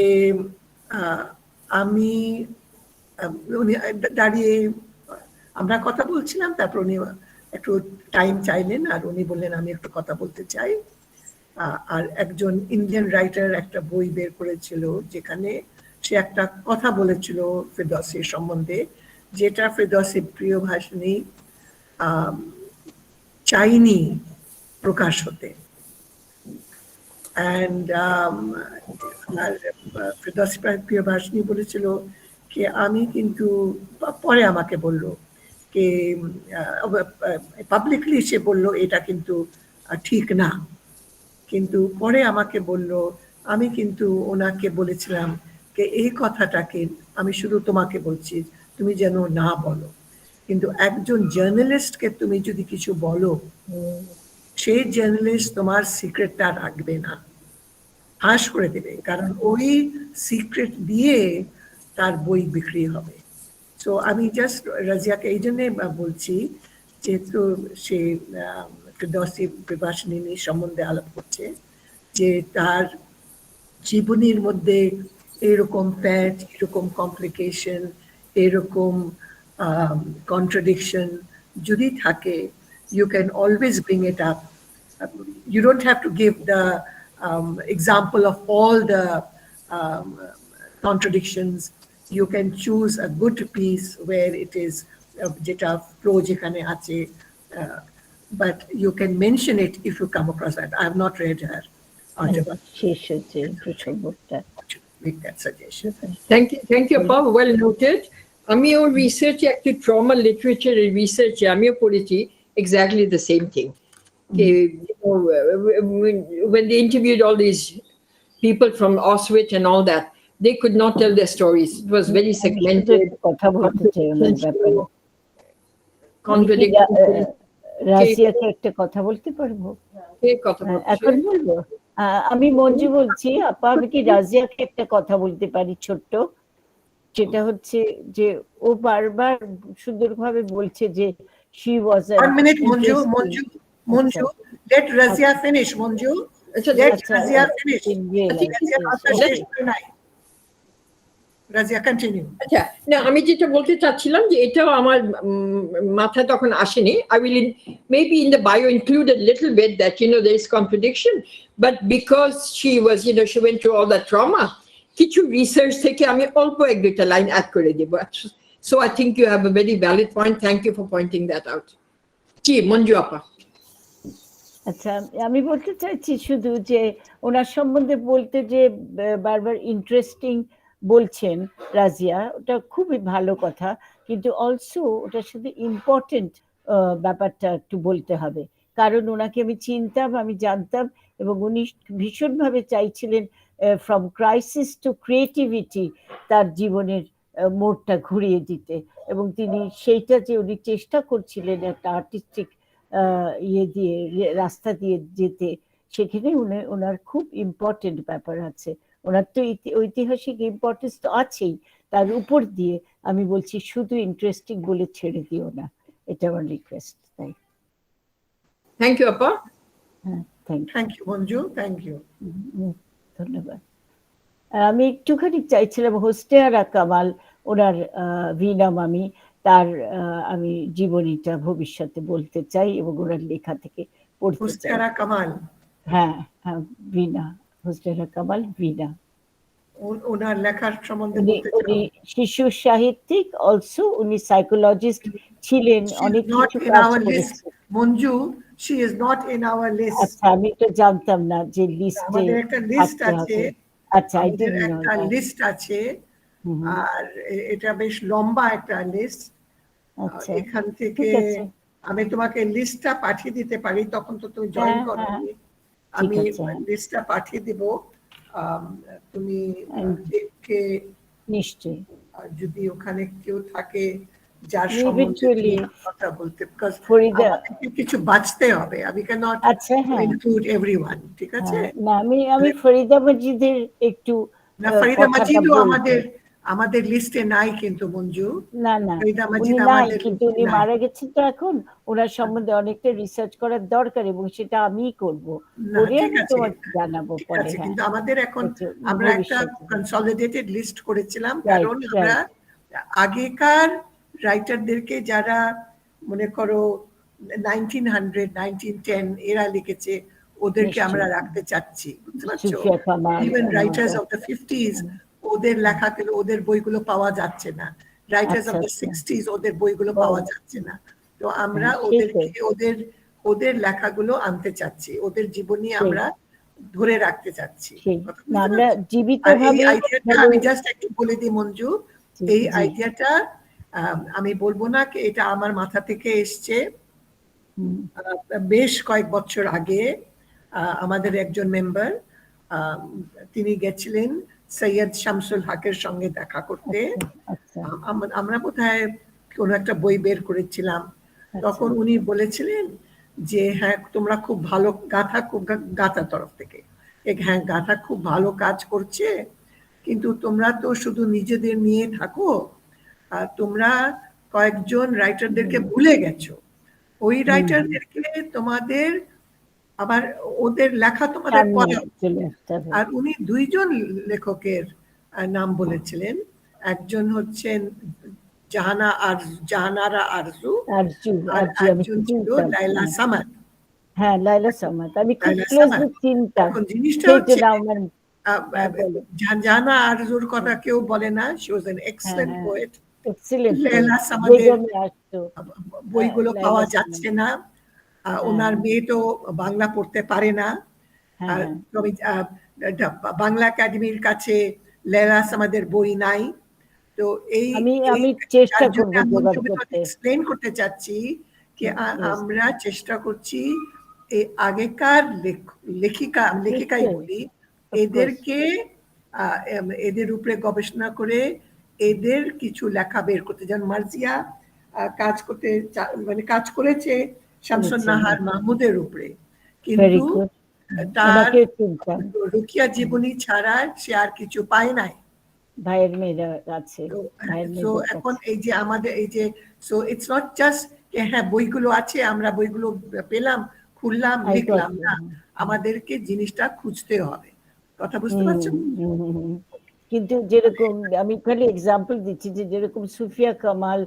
আমি উনি দাঁড়িয়ে আমরা কথা বলছিলাম, তারপর উনি একটু টাইম চাইলেন আর উনি বললেন আমি একটু কথা বলতে চাই। আর একজন ইন্ডিয়ান রাইটার একটা বই বের করেছিল যেখানে সে একটা কথা বলেছিল ফিরদৌসীর সম্বন্ধে, যেটা ফিরদৌসীর প্রিয় ভাষণী চাইনি প্রকাশ হতে। অ্যান্ড ফিরদৌসী প্রিয় ভাষণী বলেছিল যে আমি কিন্তু, পরে আমাকে বললো যে পাবলিকলি সে বললো এটা কিন্তু ঠিক না, কিন্তু পরে আমাকে বলল আমি কিন্তু ওনাকে বলেছিলাম যে এই কথাটাকে আমি শুধু তোমাকে বলছি, তুমি যেন না বলো। কিন্তু একজন জার্নালিস্টকে তুমি যদি কিছু বলো, সেই জার্নালিস্ট তোমার সিক্রেটটা রাখবে না, ফাঁস করে দেবে, কারণ ওই সিক্রেট দিয়ে তার বই বিক্রি হবে। তো আমি জাস্ট রাজিয়াকে এই জন্যে বলছি, যেহেতু সে ফিরদৌসী ভাষণী সম্বন্ধে আলাপ করছে, যে তার জীবনের মধ্যে এরকম প্যাচ, এরকম কমপ্লিকেশন, এরকম কন্ট্রাডিকশন যদি থাকে, you can always bring it up. You don't have to give the example of all the contradictions. You can choose a good piece where it is jeta flow jekhane ache, but you can mention it if you come across that. I have not read her article. Make that suggestion. Thank you, Appa. Well noted. আমিও research একটু trauma লিটারেচারের রিসার্চে আমিও পড়েছি exactly the same thing. When they interviewed all these people from Auschwitz and all that, they could not tell their stories. It was very segmented. রাজিয়াকে একটা কথা বলতে পারবো? এখন বলবো? আমি মঞ্জু বলছি। আপা, আমি কি রাজিয়াকে একটা কথা বলতে পারি ছোট্ট? সেটা হচ্ছে যে ও বারবার সুন্দরভাবে বলছে যে she was a 1 minute, Manju, let Razia finish. Manju, let Razia finish. Razia, continue. আচ্ছা, না আমি যেটা বলতে চাচ্ছিলাম যে এটাও আমার মাথায় তখন আসেনি। I will maybe in the bio include a little bit that there is contradiction, but because she was she went through all that trauma, কিছু রিসার্চ থেকে আমি অল্প এক দুইটা লাইন অ্যাড করে দেব। So I think you have a very valid point. Thank you for pointing that out. কি মঞ্জু আপা? আচ্ছা, আমি বলতে চাইছি শুধু যে ওনার সম্বন্ধে বলতে যে বারবার ইন্টারেস্টিং বলছেন রাজিয়া, ওটা খুবই ভালো কথা, কিন্তু অলসো ওটার সাথে ইম্পর্টেন্ট ব্যাপারটা একটু বলতে হবে। কারণ ওনাকে আমি চিনতাম, আমি জানতাম, এবং উনি ভীষণভাবে চাইছিলেন ফ্রম ক্রাইসিস টু ক্রিয়েটিভিটি তার জীবনের মোড়টা ঘুরিয়ে দিতে, এবং তিনি সেইটা যে উনি চেষ্টা করছিলেন একটা আর্টিস্টিক ইয়ে দিয়ে রাস্তা দিয়ে যেতে, সেখানে ওনার খুব ইম্পর্টেন্ট ব্যাপার আছে। ওনার তো ঐতিহাসিক ইম্পর্টেন্স তো আছেই, তার উপর দিয়ে আমি বলছি শুধু ইন্টারেস্টিং বলে ছেড়ে দিও না, এটা আমার রিকোয়েস্ট। তাই থ্যাংক ইউ আপা। হ্যাঁ, thank you Manju, thank you, ধন্যবাদ। আমি একটুখানি চাইছিলাম হোস্টেয়ারা কামাল, ওনার ভিনাম, আমি তার আমি জীবনীটা ভবিষ্যতে বলতে চাই এবং ওনার লেখা থেকে পড়তে চাই। হোস্টেয়ারা কামাল? হ্যাঁ, ভিনা, হোস্টেয়ারা কামাল ভিনা। ওনার লেখার সম্বন্ধে বলতে চাই। উনি শিশু সাহিত্যিক, অলসো উনি সাইকোলজিস্ট ছিলেন, অনেক কিছু কাজ করেছেন। Manju, she is not in our list. আচ্ছা, আমি তো জানতাম না যে লিস্টে আমাদের একটা লিস্ট আছে। আচ্ছা, আমাদের একটা লিস্ট আছে, আর এটা বেশ লম্বা একটা লিস্ট। আচ্ছা, এখান থেকে আমি তোমাকে লিস্টটা পাঠিয়ে দিতে পারি, তখন তো তুমি জয়েন করোনি। আমি লিস্টটা পাঠিয়ে দিব, তুমি দেখে নিশ্চয়ই, যদি ওখানে কেউ থাকে যার সম্বন্ধে তুমি কথা বলতে, বিকজ আমাদেরকে কিছু বাঁচতে হবে, আমি ক্যানট ইনক্লুড এভরিওয়ান, ঠিক আছে? না, আমি ফরিদা মজিদের একটু না, ফরিদা মজিদও আমাদের লিস্টে নাই কিন্তু মঞ্জু। না ফরিদা মজিদ উনি নাই, আমাদের কিন্তু উনি মারা গেছেন তো এখন, ওনার সম্বন্ধে অনেকটা রিসার্চ করার দরকার এবং সেটা আমিই করব, করে আমি তোমাকে জানাবো পরে। কিন্তু আমাদের এখন আমরা একটা কনসলিডেটেড লিস্ট করেছিলাম, কারণ আমরা আগেকার রাইটারদেরকে যারা মনে করো 1900 1910 এরা লিখেছে, ওদেরকে আমরা রাখতে চাচ্ছি, বুঝতে পারছো? Even writers of the 50s, ওদের লেখাগুলো, ওদের বইগুলো পাওয়া যাচ্ছে না। রাইটার্স অফ দ্য 60s, ওদের বইগুলো পাওয়া যাচ্ছে না। তো আমরা ওদেরকে ওদের লেখাগুলো আনতে চাচ্ছি, ওদের জীবনী আমরা ধরে রাখতে চাচ্ছি। আমি জাস্ট একটু বলে দিই মঞ্জু, এই আইডিয়াটা আমি বলবো না এটা আমার মাথা থেকে এসছে। বেশ কয়েক বছর আগে আমাদের একজন মেম্বার, তিনি গেছিলেন সৈয়দ শামসুল হকের সঙ্গে দেখা করতে। আমরা বোধহয় কোনো একটা বই বের করেছিলাম, তখন উনি বলেছিলেন যে হ্যাঁ তোমরা খুব ভালো, গাঁথা তরফ থেকে, হ্যাঁ গাঁথা খুব ভালো কাজ করছে, কিন্তু তোমরা তো শুধু নিজেদের নিয়ে থাকো, তোমরা কয়েকজন রাইটারদেরকে ভুলে গেছো। ওই রাইটারদেরকে তোমাদের আবার ওদের লেখা তোমাদের পড়া। আর উনি দুইজন লেখকের নাম বলেছিলেন, একজন হচ্ছেন জাহানারা আরজু, আর একজন ছিল লাইলা সামাদ। হ্যাঁ, লাইলা সামাদ আমি খুব ক্লোজলি চিনতাম। এখন জিনিসটা হচ্ছে জাহানা আরজুর কথা কেউ বলে না, she was an excellent poet. Laila সামাদের বইগুলো পাওয়া যাচ্ছে না, ওনার মেয়ে তো বাংলা পড়তে পারে না, আর বাংলা একাডেমির কাছে লাইলা সামাদের বই নাই। তো আমি চেষ্টা করব এক্সপ্লেইন করতে চাচ্ছি যে আমরা চেষ্টা করছি এই আগেকার লেখিকাই বলি, এদেরকে এদের উপরে গবেষণা করে এদের কিছু লেখা বের করতে। যেমন মার্জিয়া কাজ করেছে শামসুন নাহার মাহমুদের উপরে, কিন্তু তার রুকিয়া জীবনী ছাড়া সে আর কিছু পায় নাই। ভাইয়ের মেয়েরা আছে, এখন এই যে আমাদের এই যে, সো ইটস নট জাস্ট হ্যাঁ বইগুলো আছে, আমরা বইগুলো পেলাম, খুললাম, লিখলাম না, আমাদেরকে জিনিসটা খুঁজতে হবে। কথা বুঝতে পারছেন? কিন্তু যেরকম আমি খালি এক্সাম্পল দিচ্ছি, যে যেরকম সুফিয়া কামাল,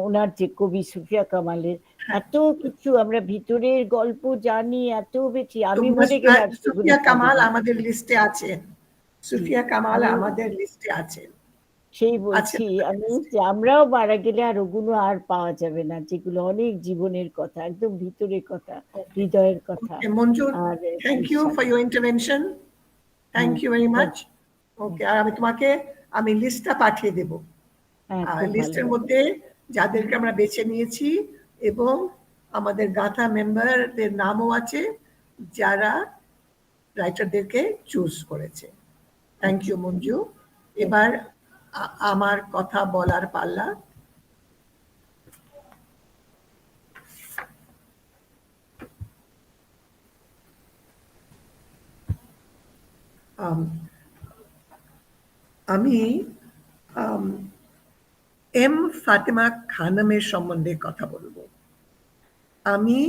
ওনার যে কবি সুফিয়া কামালের এত কিছু আমরা ভিতরের গল্প জানি, এত বেশি। আমি মনে গেলাম সুফিয়া কামাল আমাদের লিস্টে আছেন, সুফিয়া কামাল আমাদের লিস্টে আছেন। সেই বলছি আমি যে আমরাও মারা গেলে আর ওগুলো আর পাওয়া যাবে না, যেগুলো অনেক জীবনের কথা, একদম ভিতরের কথা, হৃদয়ের কথা। Manju, thank you for your intervention, thank you very much. Okay, আর আমি লিস্টটা পাঠিয়ে দেব, লিস্টের মধ্যে যাদেরকে আমরা বেছে নিয়েছি, এবং আমাদের গাঁথা মেম্বারদের নামও আছে যারা রাইটারদেরকে চুজ করেছে। Thank you Manju. এবার আমার কথা বলার পাল্লা। আমি এম ফাতেমা খানমের সম্বন্ধে কথা বলবো। আমি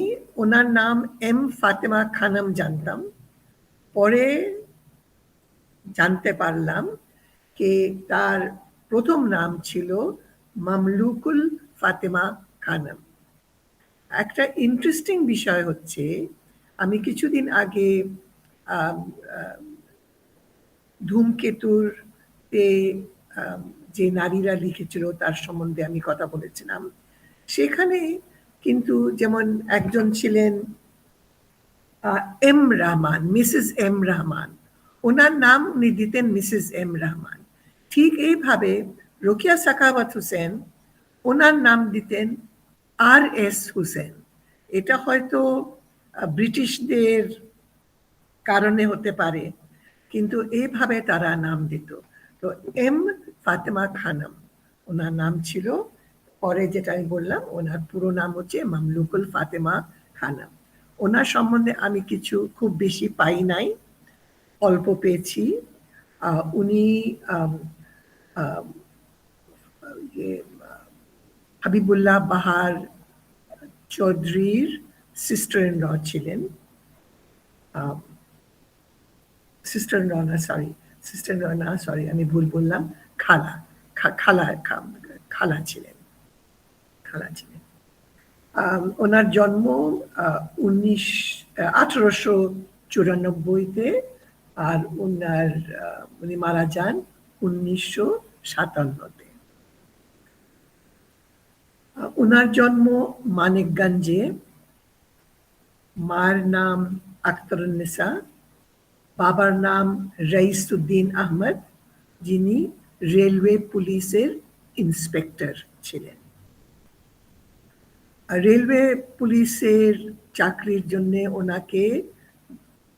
ওনার নাম এম ফাতেমা খানম জানতাম, পরে জানতে পারলাম যে তার প্রথম নাম ছিল মামলুকুল ফাতেমা খানম। একটা ইন্টারেস্টিং বিষয় হচ্ছে, আমি কিছুদিন আগে ধূমকেতুর যে নারীরা লিখেছিল তার সম্বন্ধে আমি কথা বলেছিলাম। সেখানে কিন্তু যেমন একজন ছিলেন M Rahman, Mrs M Rahman, ওনার নাম উনি দিতেন মিসেস এম রহমান। ঠিক এইভাবে রোকেয়া সাখাওয়াত হোসেন, ওনার নাম দিতেন আর এস হোসেন। এটা হয়তো ব্রিটিশদের কারণে হতে পারে, কিন্তু এইভাবে তারা নাম দিত। তো এম ফাতেমা খানম ওনার নাম ছিল, পরে যেটা আমি বললাম, ওনার পুরো নাম হচ্ছে মামলুকুল ফাতেমা খানম। ওনার সম্বন্ধে আমি কিছু খুব বেশি পাই নাই, অল্প পেয়েছি। উনি হাবিবুল্লাহ বাহার চৌধুরীর সিস্টার ইন ল ছিলেন। সিস্টার ইন ল না, সরি আমি ভুল বললাম, খালা খালা ছিলেন। ওনার জন্ম 1894-তে, আর উনি মারা যান 1957-তে। ওনার জন্ম মানিকগঞ্জে। মার নাম আখতারুন্নেসা, বাবার নাম রইসুদ্দিন আহমদ, যিনি রেলওয়ে পুলিশের ইন্সপেক্টর ছিলেন। রেলওয়ে পুলিশের চাকরির জন্য ওনাকে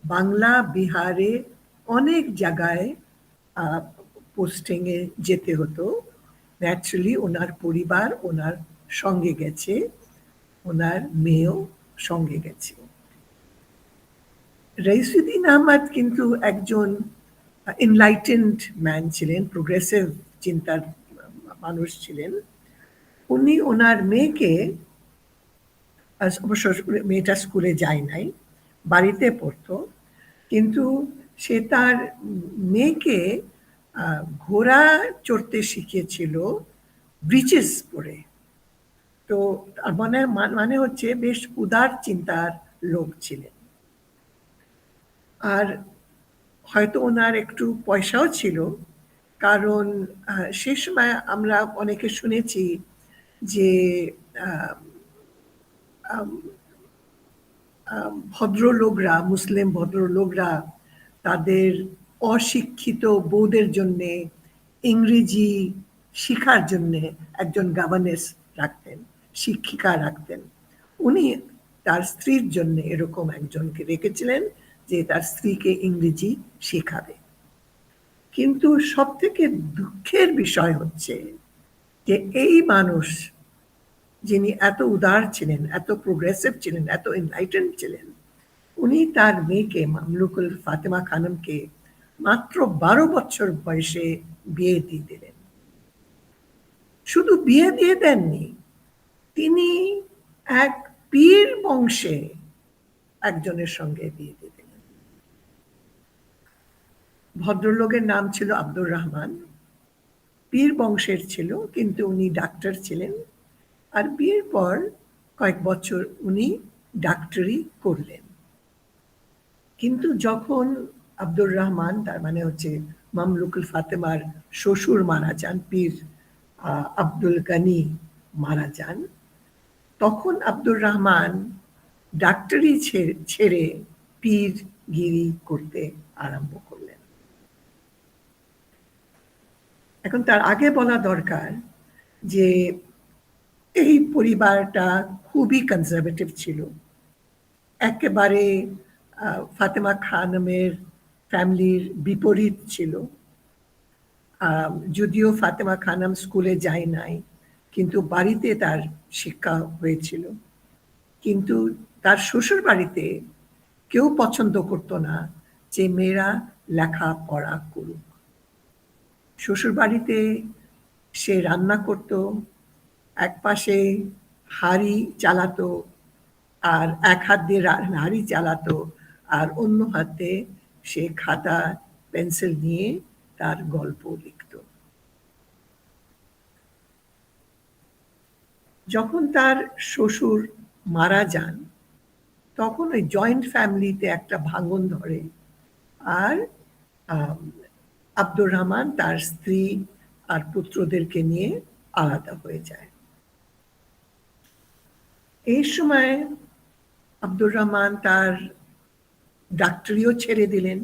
বাংলা, বিহারে অনেক জায়গায় পোস্টিংয়ে যেতে হতো। ন্যাচারালি ওনার পরিবার ওনার সঙ্গে গেছে, ওনার মেয়েও সঙ্গে গেছে। রইসুদ্দিন আহমদ কিন্তু একজন এনলাইটেন্ড ম্যান ছিলেন, প্রোগ্রেসিভ চিন্তার মানুষ ছিলেন। উনি ওনার মেয়েকে, অবশ্য মেয়েটা স্কুলে যায় নাই, বাড়িতে পড়তো, কিন্তু সে তার মেয়েকে ঘোড়া চড়তে শিখিয়েছিল ব্রিচেস পরে। তো মানে হচ্ছে বেশ উদার চিন্তার লোক ছিলেন। আর হয়তো ওনার একটু পয়সাও ছিল, কারণ সে সময় আমরা অনেকে শুনেছি যে ভদ্রলোকরা, মুসলিম ভদ্রলোকরা তাদের অশিক্ষিত বউদের জন্য ইংরেজি শিখার জন্য একজন গভর্নেস রাখতেন, শিক্ষিকা রাখতেন। উনি তার স্ত্রীর জন্য এরকম একজনকে রেখেছিলেন যে তার স্ত্রীকে ইংরেজি শেখাবে। কিন্তু সব থেকে দুঃখের বিষয় হচ্ছে যে এই মানুষ, যিনি এত উদার ছিলেন, এত প্রোগ্রেসিভ ছিলেন, এত এনলাইটেন্ড ছিলেন, উনি তার মেয়েকে মামলুকুল ফাতেমা খানমকে মাত্র 12 বছর বয়সে বিয়ে দিয়ে দিলেন। শুধু বিয়ে দিয়ে দেননি, তিনি এক পীর বংশে একজনের সঙ্গে বিয়ে দিয়ে দিলেন। ভদ্রলোকের নাম ছিল আব্দুর রহমান, পীর বংশের ছিল, কিন্তু উনি ডাক্তার ছিলেন। আর বিয়ের পর কয়েক বছর উনি ডাক্তারি করলেন। কিন্তু যখন আব্দুর রহমান, তার মানে হচ্ছে মামলুকুল ফাতেমার শ্বশুর মারা যান, পীর আব্দুল গনি মারা যান, তখন আব্দুর রহমান ডাক্তারি ছেড়ে পীরগিরি করতে আরম্ভ করলেন। এখন তার আগে বলা দরকার যে এই পরিবারটা খুবই কনজারভেটিভ ছিল, একেবারে ফাতেমা খানমের ফ্যামিলির বিপরীত ছিল। যদিও ফাতেমা খানম স্কুলে যায় নাই, কিন্তু বাড়িতে তার শিক্ষা হয়েছিল। কিন্তু তার শ্বশুর বাড়িতে কেউ পছন্দ করতো না যে মেয়েরা লেখাপড়া করুক। শ্বশুর বাড়িতে সে রান্না করতো, এক পাশে হাঁড়ি চালাতো, আর এক হাত দিয়ে হাঁড়ি চালাতো, আর অন্য হাতে সে খাতা পেন্সিল নিয়ে তার গল্প লিখত। যখন তার শ্বশুর মারা যান, তখন ওই জয়েন্ট ফ্যামিলিতে একটা ভাঙন ধরে, আর আব্দুর রহমান তার স্ত্রী আর পুত্রদেরকে নিয়ে আলাদা হয়ে যায়। এই সময় আব্দুর রহমান তার ডাক্তারিও ছেড়ে দিলেন,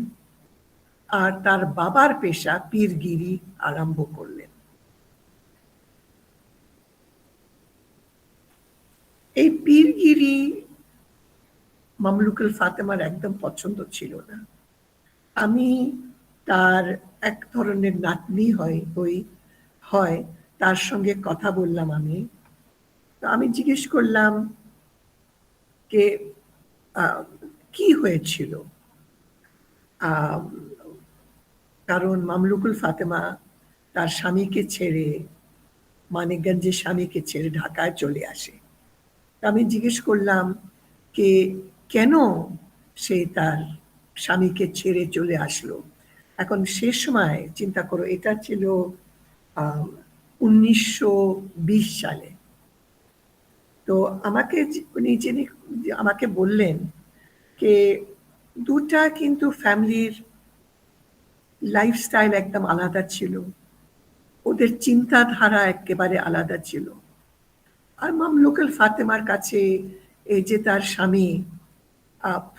আর তার বাবার পেশা পীরগিরি আরম্ভ করলেন। এই পীরগিরি মামলুকুল ফাতেমার একদম পছন্দ ছিল না। আমি তার এক ধরনের নাতনি হয় তার সঙ্গে কথা বললাম আমি, তো আমি জিজ্ঞেস করলাম যে কি হয়েছিল, কারণ মামলুকুল ফাতেমা তার স্বামীকে ছেড়ে, মানিকগঞ্জের স্বামীকে ছেড়ে ঢাকায় চলে আসে। আমি জিজ্ঞেস করলাম যে কেন সে তার স্বামীকে ছেড়ে চলে আসলো। এখন সে সময় চিন্তা করো, এটা ছিল 1920 সালে। তো আমাকে উনি যিনি আমাকে বললেন যে দুটা কিন্তু ফ্যামিলির লাইফস্টাইল একদম আলাদা ছিল, ওদের চিন্তাধারা একেবারে আলাদা ছিল। আর মামলুকুল ফাতেমার কাছে এই যে তার স্বামী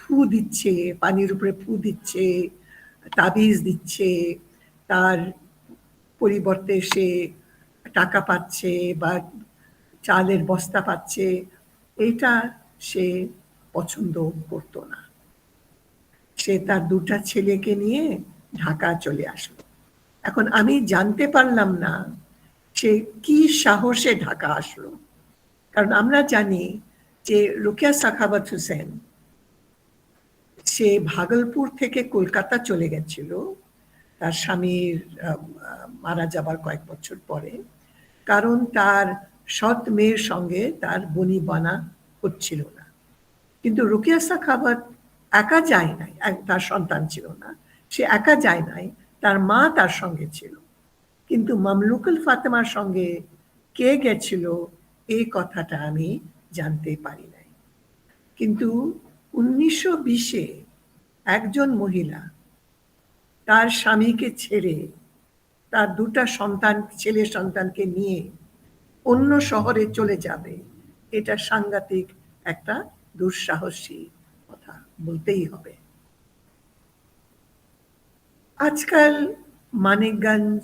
ফু দিচ্ছে, পানির উপরে ফু দিচ্ছে, তাবিজ দিচ্ছে, তার পরিবর্তে সে টাকা পাচ্ছে বা চালের বস্তা পাচ্ছে, এটা সে পছন্দ করতো না। সে তার দুটা ছেলেকে নিয়ে ঢাকা চলে আসলো। এখন আমি জানতে পারলাম না সে কি সাহসে ঢাকা আসলো, কারণ আমরা জানি যে রোকেয়া সাখাওয়াত হোসেন সে ভাগলপুর থেকে কলকাতা চলে গেছিল তার স্বামীর মারা যাবার কয়েক বছর পরে, কারণ তার সৎ মেয়ের সঙ্গে তার বনিবনা হচ্ছিল না। কিন্তু রোকেয়া সাখাওয়াত একা যায় নাই, তার সন্তান ছিল না, সে একা যায় নাই, তার মা তার সঙ্গে ছিল। কিন্তু মামলুকুল ফাতেমার সঙ্গে কে গেছিল এই কথাটা আমি জানতে পারি নাই। কিন্তু 1920-এ একজন মহিলা তার স্বামীকে ছেড়ে তার দুটা সন্তান, ছেলে সন্তানকে নিয়ে অন্য শহরে চলে যাবে, এটা সাংঘাতিক একটা দুঃসাহসী কথা বলতেই হবে। আজকাল মানিকগঞ্জ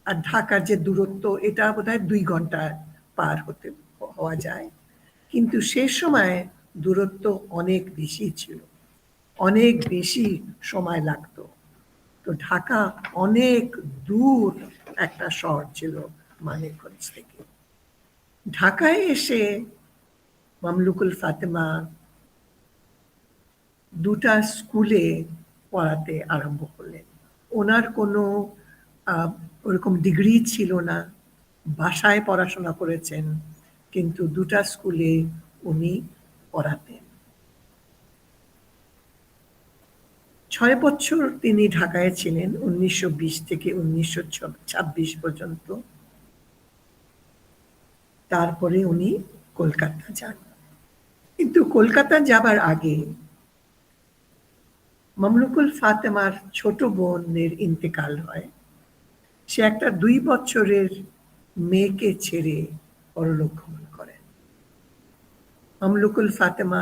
আর ঢাকার যে দূরত্ব, এটা বোধহয় 2 ঘন্টা পার হওয়া যায়, কিন্তু সে সময় দূরত্ব অনেক বেশি ছিল, অনেক বেশি সময় লাগতো। তো ঢাকা অনেক দূর একটা শহর ছিল মানিকগঞ্জ থেকে। ঢাকায় এসে মামলুকুল ফাতেমা দুটা স্কুলে পড়াতে আরম্ভ করলেন। ওনার কোনো ওরকম ডিগ্রি ছিল না, বাসায় পড়াশোনা করেছেন, কিন্তু দুটা স্কুলে উনি পড়াতেন। 6 বছর তিনি ঢাকায় ছিলেন, 1920 থেকে 1926 পর্যন্ত। তারপরে উনি কলকাতা যান। কিন্তু কলকাতা যাবার আগে মামলুকুল ফাতেমার ছোট বোনের ইন্তেকাল হয়। সে একটা 2 বছরের মেয়েকে ছেড়ে পরলোক গমন করেন। মামলুকুল ফাতেমা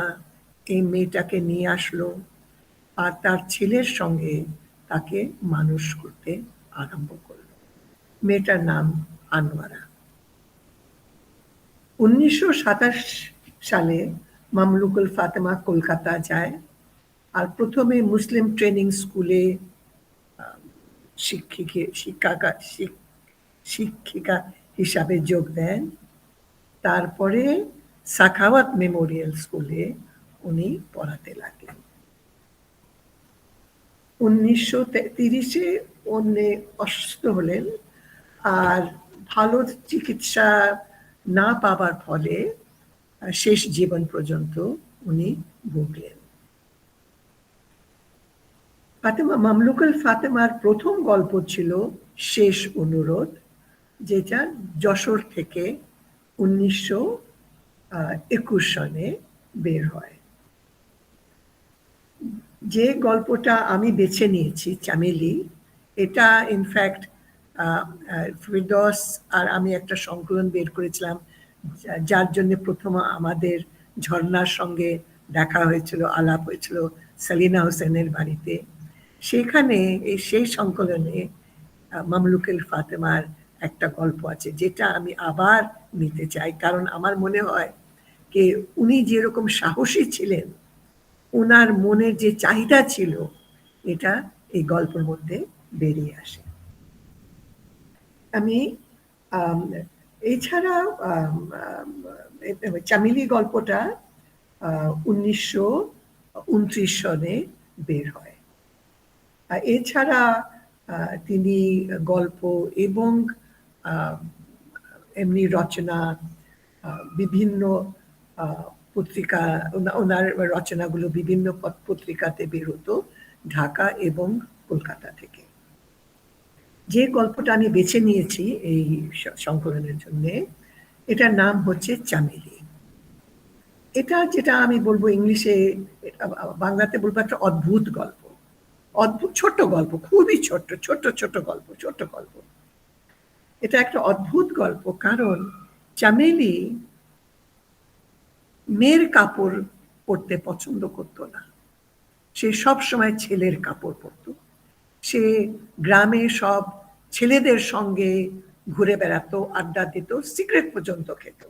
এই মেয়েটাকে নিয়ে আসলো আর তার ছেলের সঙ্গে তাকে মানুষ করতে আরম্ভ করলো। মেয়েটার নাম আনোয়ারা। 1927 সালে মামলুকুল ফাতেমা কলকাতা যায় আর প্রথমে মুসলিম ট্রেনিং স্কুলে শিক্ষিকা হিসাবে যোগ দেন। তারপরে সাখাওয়াত মেমোরিয়াল স্কুলে উনি পড়াতে লাগলেন। 1930-এ উনি অসুস্থ হলেন আর ভালো চিকিৎসা না পাবার ফলে শেষ জীবন পর্যন্ত উনি ভুগলেন। ফাতেমা, মামলুকুল ফাতেমার প্রথম গল্প ছিল শেষ অনুরোধ, যেটা যশোর থেকে 1921 সনে বের হয়। যে গল্পটা আমি বেছে নিয়েছি, চামেলি, এটা ইনফ্যাক্ট ফিরদৌস আর আমি একটা সংকলন বের করেছিলাম, যার জন্য প্রথম আমাদের ঝর্ণার সঙ্গে দেখা হয়েছিল, আলাপ হয়েছিল সালিনা হোসেনের বাড়িতে। সেখানে সেই সংকলনে মামলুকুল ফাতেমার একটা গল্প আছে, যেটা আমি আবার নিতে চাই, কারণ আমার মনে হয় যে উনি যেরকম সাহসী ছিলেন, ওনার মনের যে চাহিদা ছিল, এটা এই গল্পের মধ্যে বেরিয়ে আসে। আমি এছাড়া চামেলি গল্পটা 1929 সনে বের হয়। এছাড়া তিনি গল্প এবং এমনি রচনা বিভিন্ন পত্রিকা, ওনার রচনাগুলো বিভিন্ন পত্রিকাতে বের হতো ঢাকা এবং কলকাতা থেকে। যে গল্পটা আমি বেছে নিয়েছি এই সংকলনের জন্য, এটার নাম হচ্ছে চামেলি। এটা যেটা আমি বলবো ইংলিশে, বাংলাতে বলবো একটা অদ্ভুত গল্প। অদ্ভুত ছোট্ট গল্প, খুবই ছোট্ট ছোট্ট ছোট্ট গল্প, ছোট্ট গল্প। এটা একটা অদ্ভুত গল্প, কারণ চামেলি মেয়ের কাপড় পরতে পছন্দ করতো না। সে সব সময় ছেলের কাপড় পরতো। সে গ্রামে সব ছেলেদের সঙ্গে ঘুরে বেড়াতো, আড্ডা দিত, সিগারেট পর্যন্ত খেত।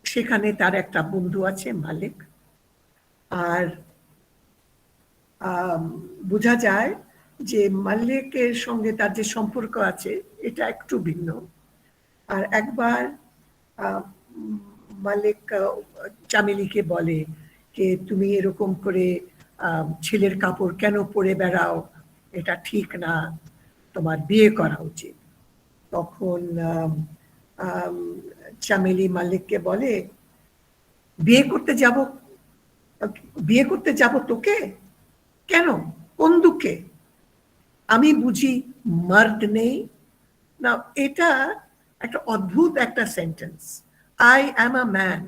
সেখানে তার একটা বন্ধু আছে মালিক, আর বোঝা যায় যে মালিকের সঙ্গে তার যে সম্পর্ক আছে এটা একটু ভিন্ন। আর একবার মালিক চামেলিকে বলে যে তুমি এরকম করে ছেলের কাপড় কেন পরে বেড়াও, এটা ঠিক না, তোমার বিয়ে করা উচিত। তখন চামেলি মালিককে বলে, বিয়ে করতে যাব তোকে? কেন, কোন দুঃখে? আমি বুঝি মার্দ নেই? না, এটা একটা অদ্ভুত একটা sentence, I am a man.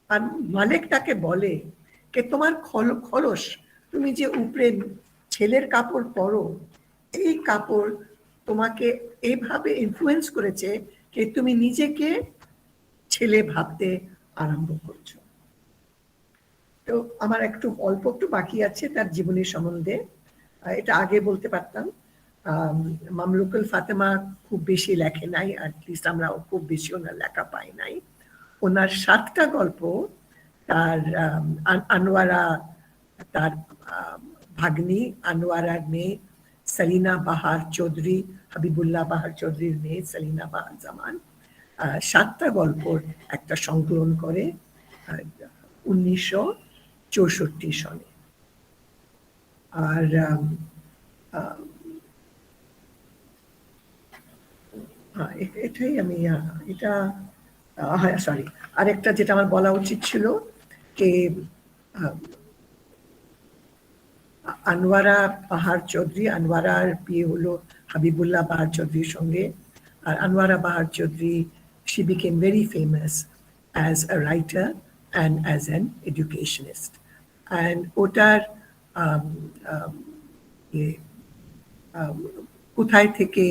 আর মালিক তাকে বলে যে তোমার খলস, তুমি যে উপরে ছেলের কাপড় পরো, এই কাপড় তোমাকে এইভাবে ইনফ্লুয়েন্স করেছে যে তুমি নিজেকে ছেলে ভাবতে আরম্ভ করছো। তো আমার অল্প একটু বাকি আছে তার জীবনী সম্বন্ধে, এটা আগে বলতে পারতাম। মামলুকুল ফাতেমা খুব বেশি লেখে নাই, অ্যাটলিস্ট আমরা খুব বেশি ওনার লেখা পাই নাই। ওনার 7টা গল্প তার আনোয়ারা, তার ভাগ্নি আনোয়ারার মেয়ে সলিনা বাহার চৌধুরী, হাবিবুল্লাহ বাহার চৌধুরীর মেয়ে সলিনা বাহার জামান, 7টা গল্পর একটা সংকলন করে 1964 সনে। আর এটাই আমি এটা সরি, আরেকটা যেটা আমার বলা উচিত ছিল যে আনোয়ারা বাহার চৌধুরী, আনোয়ারার বিয়ে হলো হাবিবুল্লাহ বাহার চৌধুরীর সঙ্গে। আর আনোয়ারা বাহার Chowdhury, she became very famous as a writer and as an educationist. And ওটার কোথায় থেকে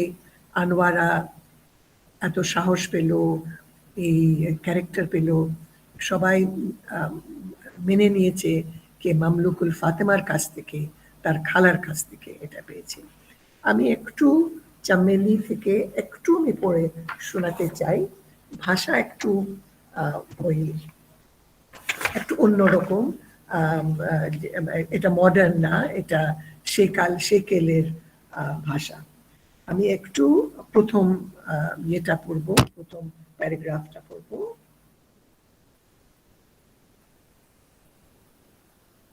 আনোয়ারা এত সাহস পেল, এই ক্যারেক্টার পেল, সবাই মেনে নিয়েছে কে মামলুকুল ফাতেমার কাছ থেকে, তার খালার কাছ থেকে এটা পেয়েছে। আমি একটু চামেলি থেকে একটু আমি পড়ে শোনাতে চাই। ভাষা একটু একটু অন্যরকম, এটা মডার্ন না, এটা সেকেলের ভাষা। আমি একটু প্রথম ইয়েটা পড়বো, প্রথম প্যারাগ্রাফটা পড়বো।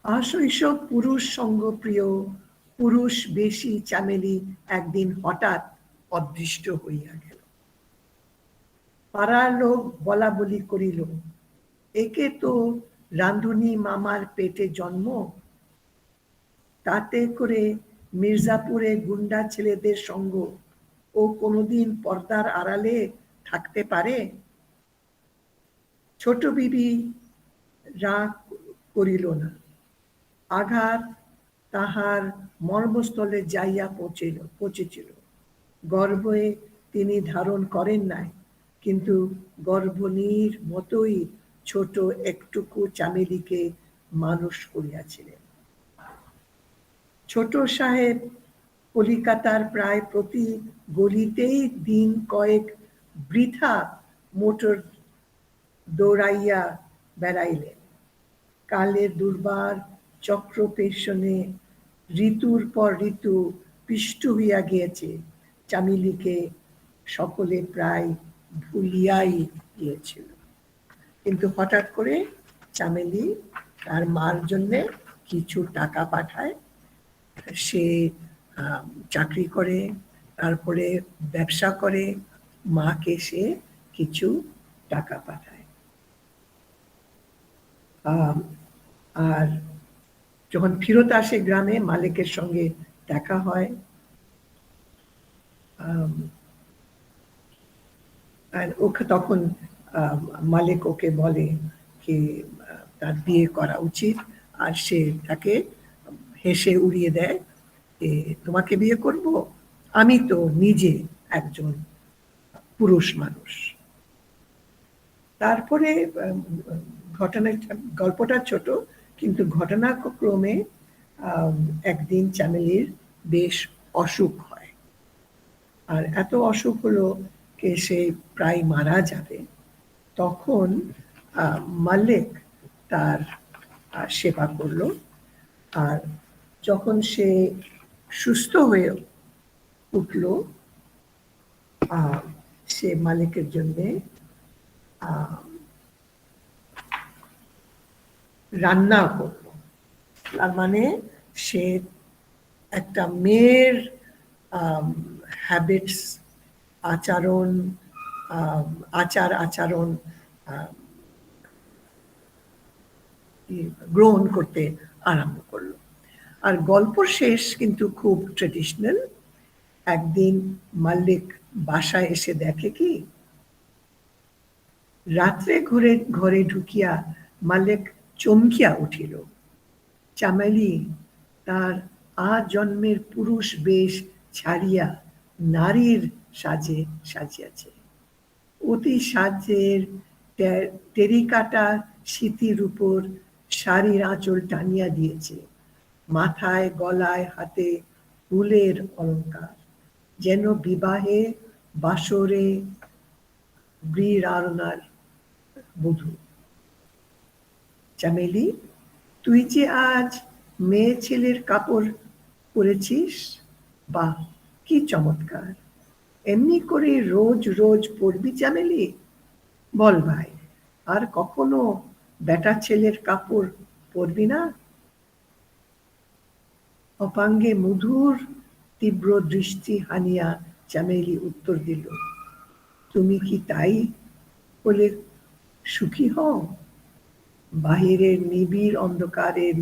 অশৈশব পুরুষ সঙ্গপ্রিয় পুরুষ বেশি চামেলি একদিন হঠাৎ অদৃষ্ট হইয়া গেল। পাড়ার লোক বলা বলি করিল, একে তো রান্ধুনি মামার পেটে জন্ম, তাতে করে মির্জাপুরে গুন্ডা ছেলেদের সঙ্গ ও কোনোদিন পর্দার আড়ালে থাকতে পারে? ছোট বিবি রাগ করিল না, আঘাত তাহার মর্মস্থলে যাইয়া পৌঁছেছিল। গর্ভে তিনি ধারণ করেন নাই, কিন্তু গর্ভণীর মতোই ছোট একটুকু চামেলিকে মানুষ করিয়াছিলেন। ছোট সাহেব কলিকাতার প্রায় প্রতি গলিতেই দিন কয়েক বৃথা মোটর দৌড়াইয়া বেড়াইলেন। কালের দুর্বার চক্র পেশনে ঋতুর পর ঋতু পিষ্ট হইয়া গিয়েছে, চামেলিকে সকলে প্রায় ভুলিয়াই গিয়েছিল, কিন্তু হঠাৎ করে চামেলি তার মার জন্যে কিছু টাকা পাঠায়। সে চাকরি করে, তারপরে ব্যবসা করে, মাকে সে কিছু টাকা পাঠায়। আর যখন ফিরত আসে গ্রামে, মালিকের সঙ্গে দেখা হয়। আর ওকে তখন মালিক ওকে বলে কি তার বিয়ে করা উচিত, আর সে তাকে হেসে উড়িয়ে দেয় যে তোমাকে বিয়ে করব, আমি তো নিজে একজন পুরুষ মানুষ। তারপরে গল্পটা ছোট, কিন্তু ঘটনাক্রমে একদিন চামেলির বেশ অসুখ হয়, আর এত অসুখ হলো কে সে প্রায় মারা যাবে। তখন মালিক তার সেবা করলো, আর যখন সে সুস্থ হয়ে উঠল, সে মালিকের জন্যে রান্না করলো। তার মানে সে একটা মেয়ের হ্যাবিটস, আচরণ, আচরণ গ্রহণ করতে আরম্ভ করলো। আর গল্প শেষ কিন্তু খুব ট্রেডিশনাল। একদিন মালিক বাসায় এসে দেখে কি রাত্রে ঘরে ঢুকিয়া মালিক চমকিয়া উঠিল। চামেলি তার আজন্মের পুরুষ বেশ ছাড়িয়া নারীর সাজে সাজিয়াছে। অতি সাজের টেরিকাটা সিথির উপর শাড়ির আঁচল টানিয়া দিয়েছে, মাথায় গলায় হাতে ফুলের অলঙ্কার, যেন বিবাহে বাসরে বীরারনার বধূ। চামেলি, তুই যে আজ মেয়ে ছেলের কাপড় পরেছিস, বাহ কি চমৎকার! এমনি করে রোজ রোজ পরবি চামেলি? বল ভাই, আর কখনো বেটা ছেলের কাপড় পরবি না? অপাঙ্গে মধুর তীব্র দৃষ্টি হানিয়া চামেলি উত্তর দিল, তুমি কি তাই বলে সুখী হও? বাহিরের নিবিড় অন্ধকারের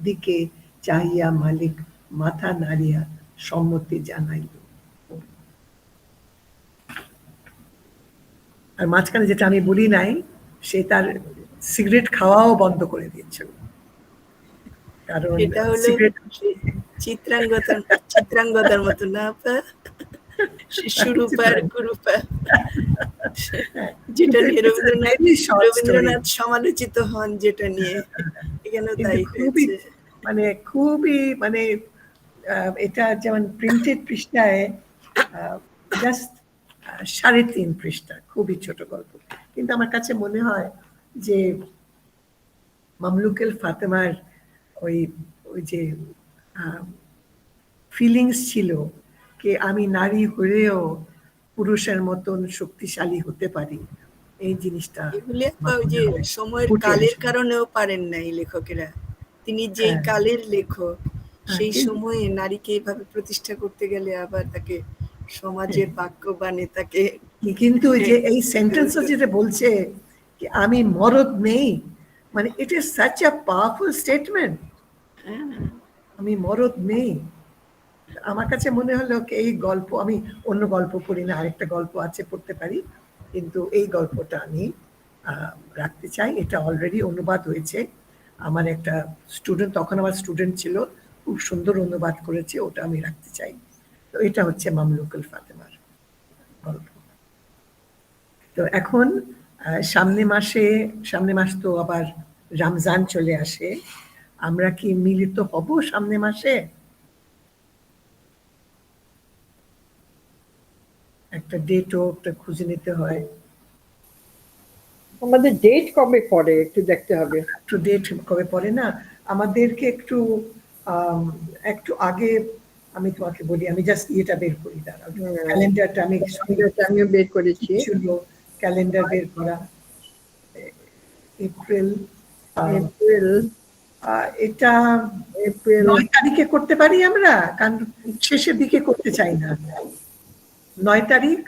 দিকে চাহিয়া মালিক মাথা নাড়িয়া সম্মতি জানাইল। আর মাঝখানে যেটা আমি বলি নাই, সে তার সিগারেট খাওয়াও বন্ধ করে দিয়েছিল, কারণ এটা হলো চিত্রাঙ্গদার মতো না আপা, সুরূপা আর কুরূপা, যেটা নিয়ে রবীন্দ্রনাথ সমালোচিত হন, যেটা নিয়ে এখানেও তাই হয়েছে। মানে খুবই মানে এটা যেমন প্রিন্টেড পৃষ্ঠায় জাস্ট 3.5 পৃষ্ঠা, খুবই ছোট গল্প, কিন্তু আমার কাছে মনে হয় যে মামলুকুল ফাতেমার ওই যে ফিলিংস ছিল যে আমি নারী হয়েও পুরুষের মতন শক্তিশালী হতে পারি, এই জিনিসটা এগুলি ওই যে সময়ের কালের কারণেও পারেন নাই লেখকেরা। তিনি যেই কালের লেখক, সেই সময়ে নারীকে এইভাবে প্রতিষ্ঠা করতে গেলে আবার তাকে সমাজের বাক্যবাণে তাকে, কিন্তু যে এই সেন্টেন্স যেটা বলছে কি আমি মরদ নেই, মানে it is such a powerful statement, আমি মরদ নেই। আমার কাছে মনে হলো কি এই গল্প, আমি অন্য গল্প পড়ি না, আরেকটা গল্প আছে পড়তে পারি, কিন্তু এই গল্পটা আমি রাখতে চাই। এটা অলরেডি অনুবাদ হয়েছে, আমার একটা স্টুডেন্ট, তখন আমার স্টুডেন্ট ছিল, খুব সুন্দর অনুবাদ করেছে, ওটা আমি রাখতে চাই। তো এটা হচ্ছে মামলুকুল ফাতেমার গল্প। তো এখন সামনে মাস তো আবার রমজান চলে আসে, আমরা কি মিলিত হব সামনে মাসে? একটা ডেটও একটা খুঁজে নিতে হয়। আমাদের ডেট কবে পড়ে একটু দেখতে হবে। একটু ডেট কবে পড়ে না, আমাদেরকে একটু আগে আমি তোমাকে বলি, আমি জাস্ট ইয়েটা বের করি, দাঁড়াও ক্যালেন্ডারটা আমিও বের করেছি। ক্যালেন্ডার বের করা, এপ্রিল এটা 9 তারিখে করতে পারি আমরা, কারণ শেষের দিকে করতে চাই না। 9 তারিখ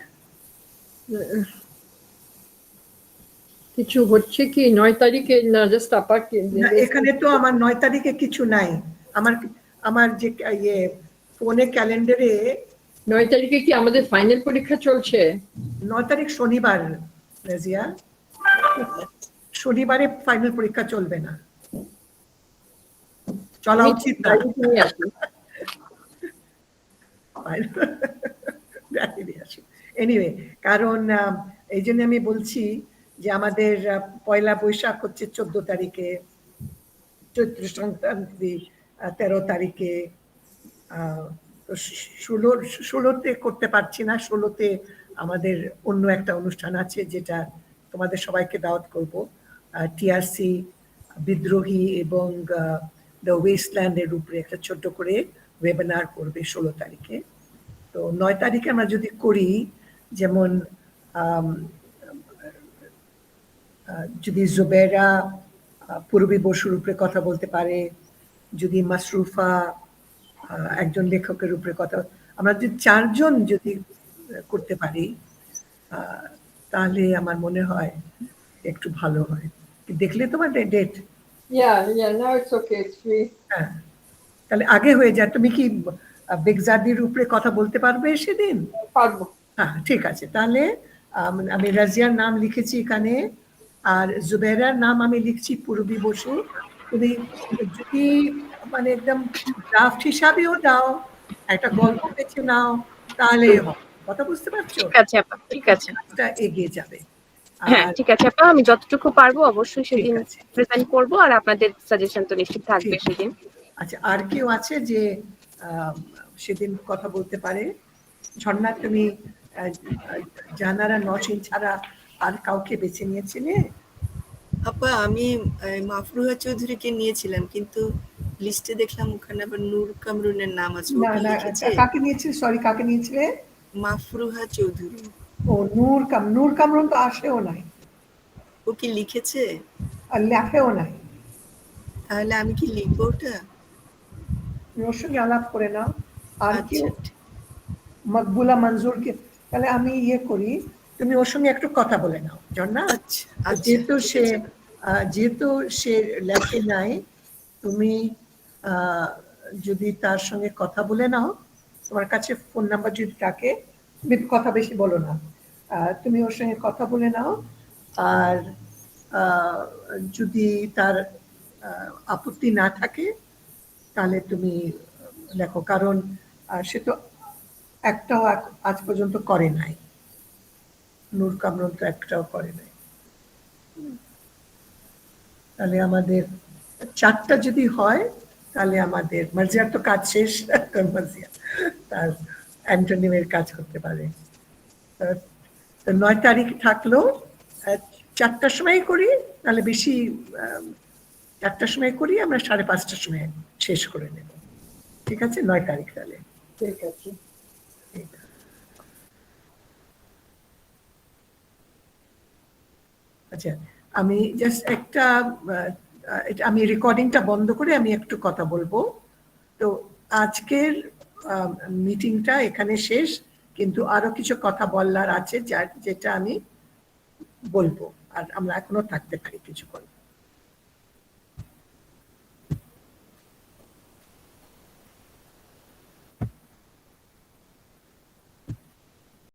কিছু হচ্ছে কি 9 তারিখে? না, জাস্ট এখানে তো আমার 9 তারিখে কিছু নাই। আমার যে ইয়ে ফোনে ক্যালেন্ডারে 9 তারিখে কি আমাদের ফাইনাল পরীক্ষা চলছে? 9 তারিখ শনিবার রাজিয়া, শনিবারে ফাইনাল পরীক্ষা চলবে না, চলা উচিত না। এনিওয়ে, কারণ এই জন্য আমি বলছি যে আমাদের পয়লা বৈশাখ হচ্ছে 14 তারিখে, চৈত্র সংক্রান্তি 13 তারিখে, 16তে করতে পারছি না। 16তে আমাদের অন্য একটা অনুষ্ঠান আছে, যেটা তোমাদের সবাইকে দাওয়াত করব। টিআরসি বিদ্রোহী এবং দ্য ওয়েস্টল্যান্ডের উপরে একটা ছোট্ট করে ওয়েবিনার করবে 16 তারিখে। তো 9 তারিখে আমরা যদি করি, যেমন যদি জুবেরা পূর্বী বসুর উপরে কথা বলতে পারে, যদি মাসরুফা একজন লেখকের উপরে কথা, আমরা যদি 4 জন যদি করতে পারি তাহলে আমার মনে হয় একটু ভালো হয়। দেখলে তোমার ডেট? হ্যাঁ, তাহলে আগে হয়ে যায়। তুমি কি বেগজাদির উপরে কথা বলতে পারবে সেদিন? পারবো। হ্যাঁ, ঠিক আছে। তাহলে আমি রাজিয়ার নাম লিখেছি এখানে, আর জুবেরার নাম আমি লিখছি পূর্বী বসু। তুমি যদি মানে একদম ড্রাফট হিসাবেও দাও, একটা গল্প বেছে নাও, তাহলে কথা বুঝতে পারছো? ঠিক আছে আপা, ঠিক আছে, এগিয়ে যাবে। হ্যাঁ ঠিক আছে আপা, আমি যতটুকু পারবো অবশ্যই সেদিন প্রেজেন্ট করব, আর আপনাদের সাজেশন তো নিশ্চিত থাকবে সেদিন। আচ্ছা, আর কেউ আছে যে সেদিন কথা বলতে পারে? ঝর্ণা, তুমি জানারা নসীন ছাড়া আর কাউকে বেছে নিয়েছিলে? আপা আমি মাফরুহা চৌধুরীকে নিয়েছিলাম, কিন্তু লিস্টে দেখলাম ওখানে আবার নূর কামরুনের নাম আছে। ও কি লিখেছে? কাকে নিয়েছিলে? সরি, কাকে নিয়েছিলে? মাফরুহা চৌধুরী। ও, নূর কামরুন তো আসেও নাই। ও কি লিখেছে? আর লেখেও নাই। তাহলে আমি কি লিখবো ওটা? ওর সঙ্গে আলাপ করে নাও। আর কেউ? মকবুলা মঞ্জুরকে, তাহলে আমি ইয়ে করি, তুমি ওর সঙ্গে একটু কথা বলে নাও ঝর্ণা। যেহেতু সে লেখে নাই, তুমি যদি তার সঙ্গে কথা বলে নাও, তোমার কাছে ফোন নাম্বার যদি থাকে, তুমি কথা বেশি বলো না, তুমি ওর সঙ্গে কথা বলে নাও। আর যদি তার আপত্তি না থাকে তাহলে তুমি লেখো, কারণ সে তো একটাও আজ পর্যন্ত করে নাই, নূর কামরুন তো একটাও করে নাই। তাহলে আমাদের 4টা যদি হয়, তাহলে আমাদের মার্জিয়ার তো কাজ শেষ, মার্জিয়া তার অ্যান্টোনিমের কাজ করতে পারে। তো 9 তারিখ থাকলো, 4টার সময় করি, তাহলে বেশি 4টার সময় করি, আমরা 5:30টার সময় শেষ করে নেব। ঠিক আছে? 9 তারিখ তাহলে। ঠিক আছে। আচ্ছা, আমি জাস্ট একটা আমি রেকর্ডিংটা বন্ধ করে আমি একটু কথা বলবো। তো আজকের মিটিংটা এখানে শেষ, কিন্তু আরো কিছু কথা বলার আছে যেটা আমি বলবো, আর আমরা এখনো থাকতে পারি কিছুক্ষণ।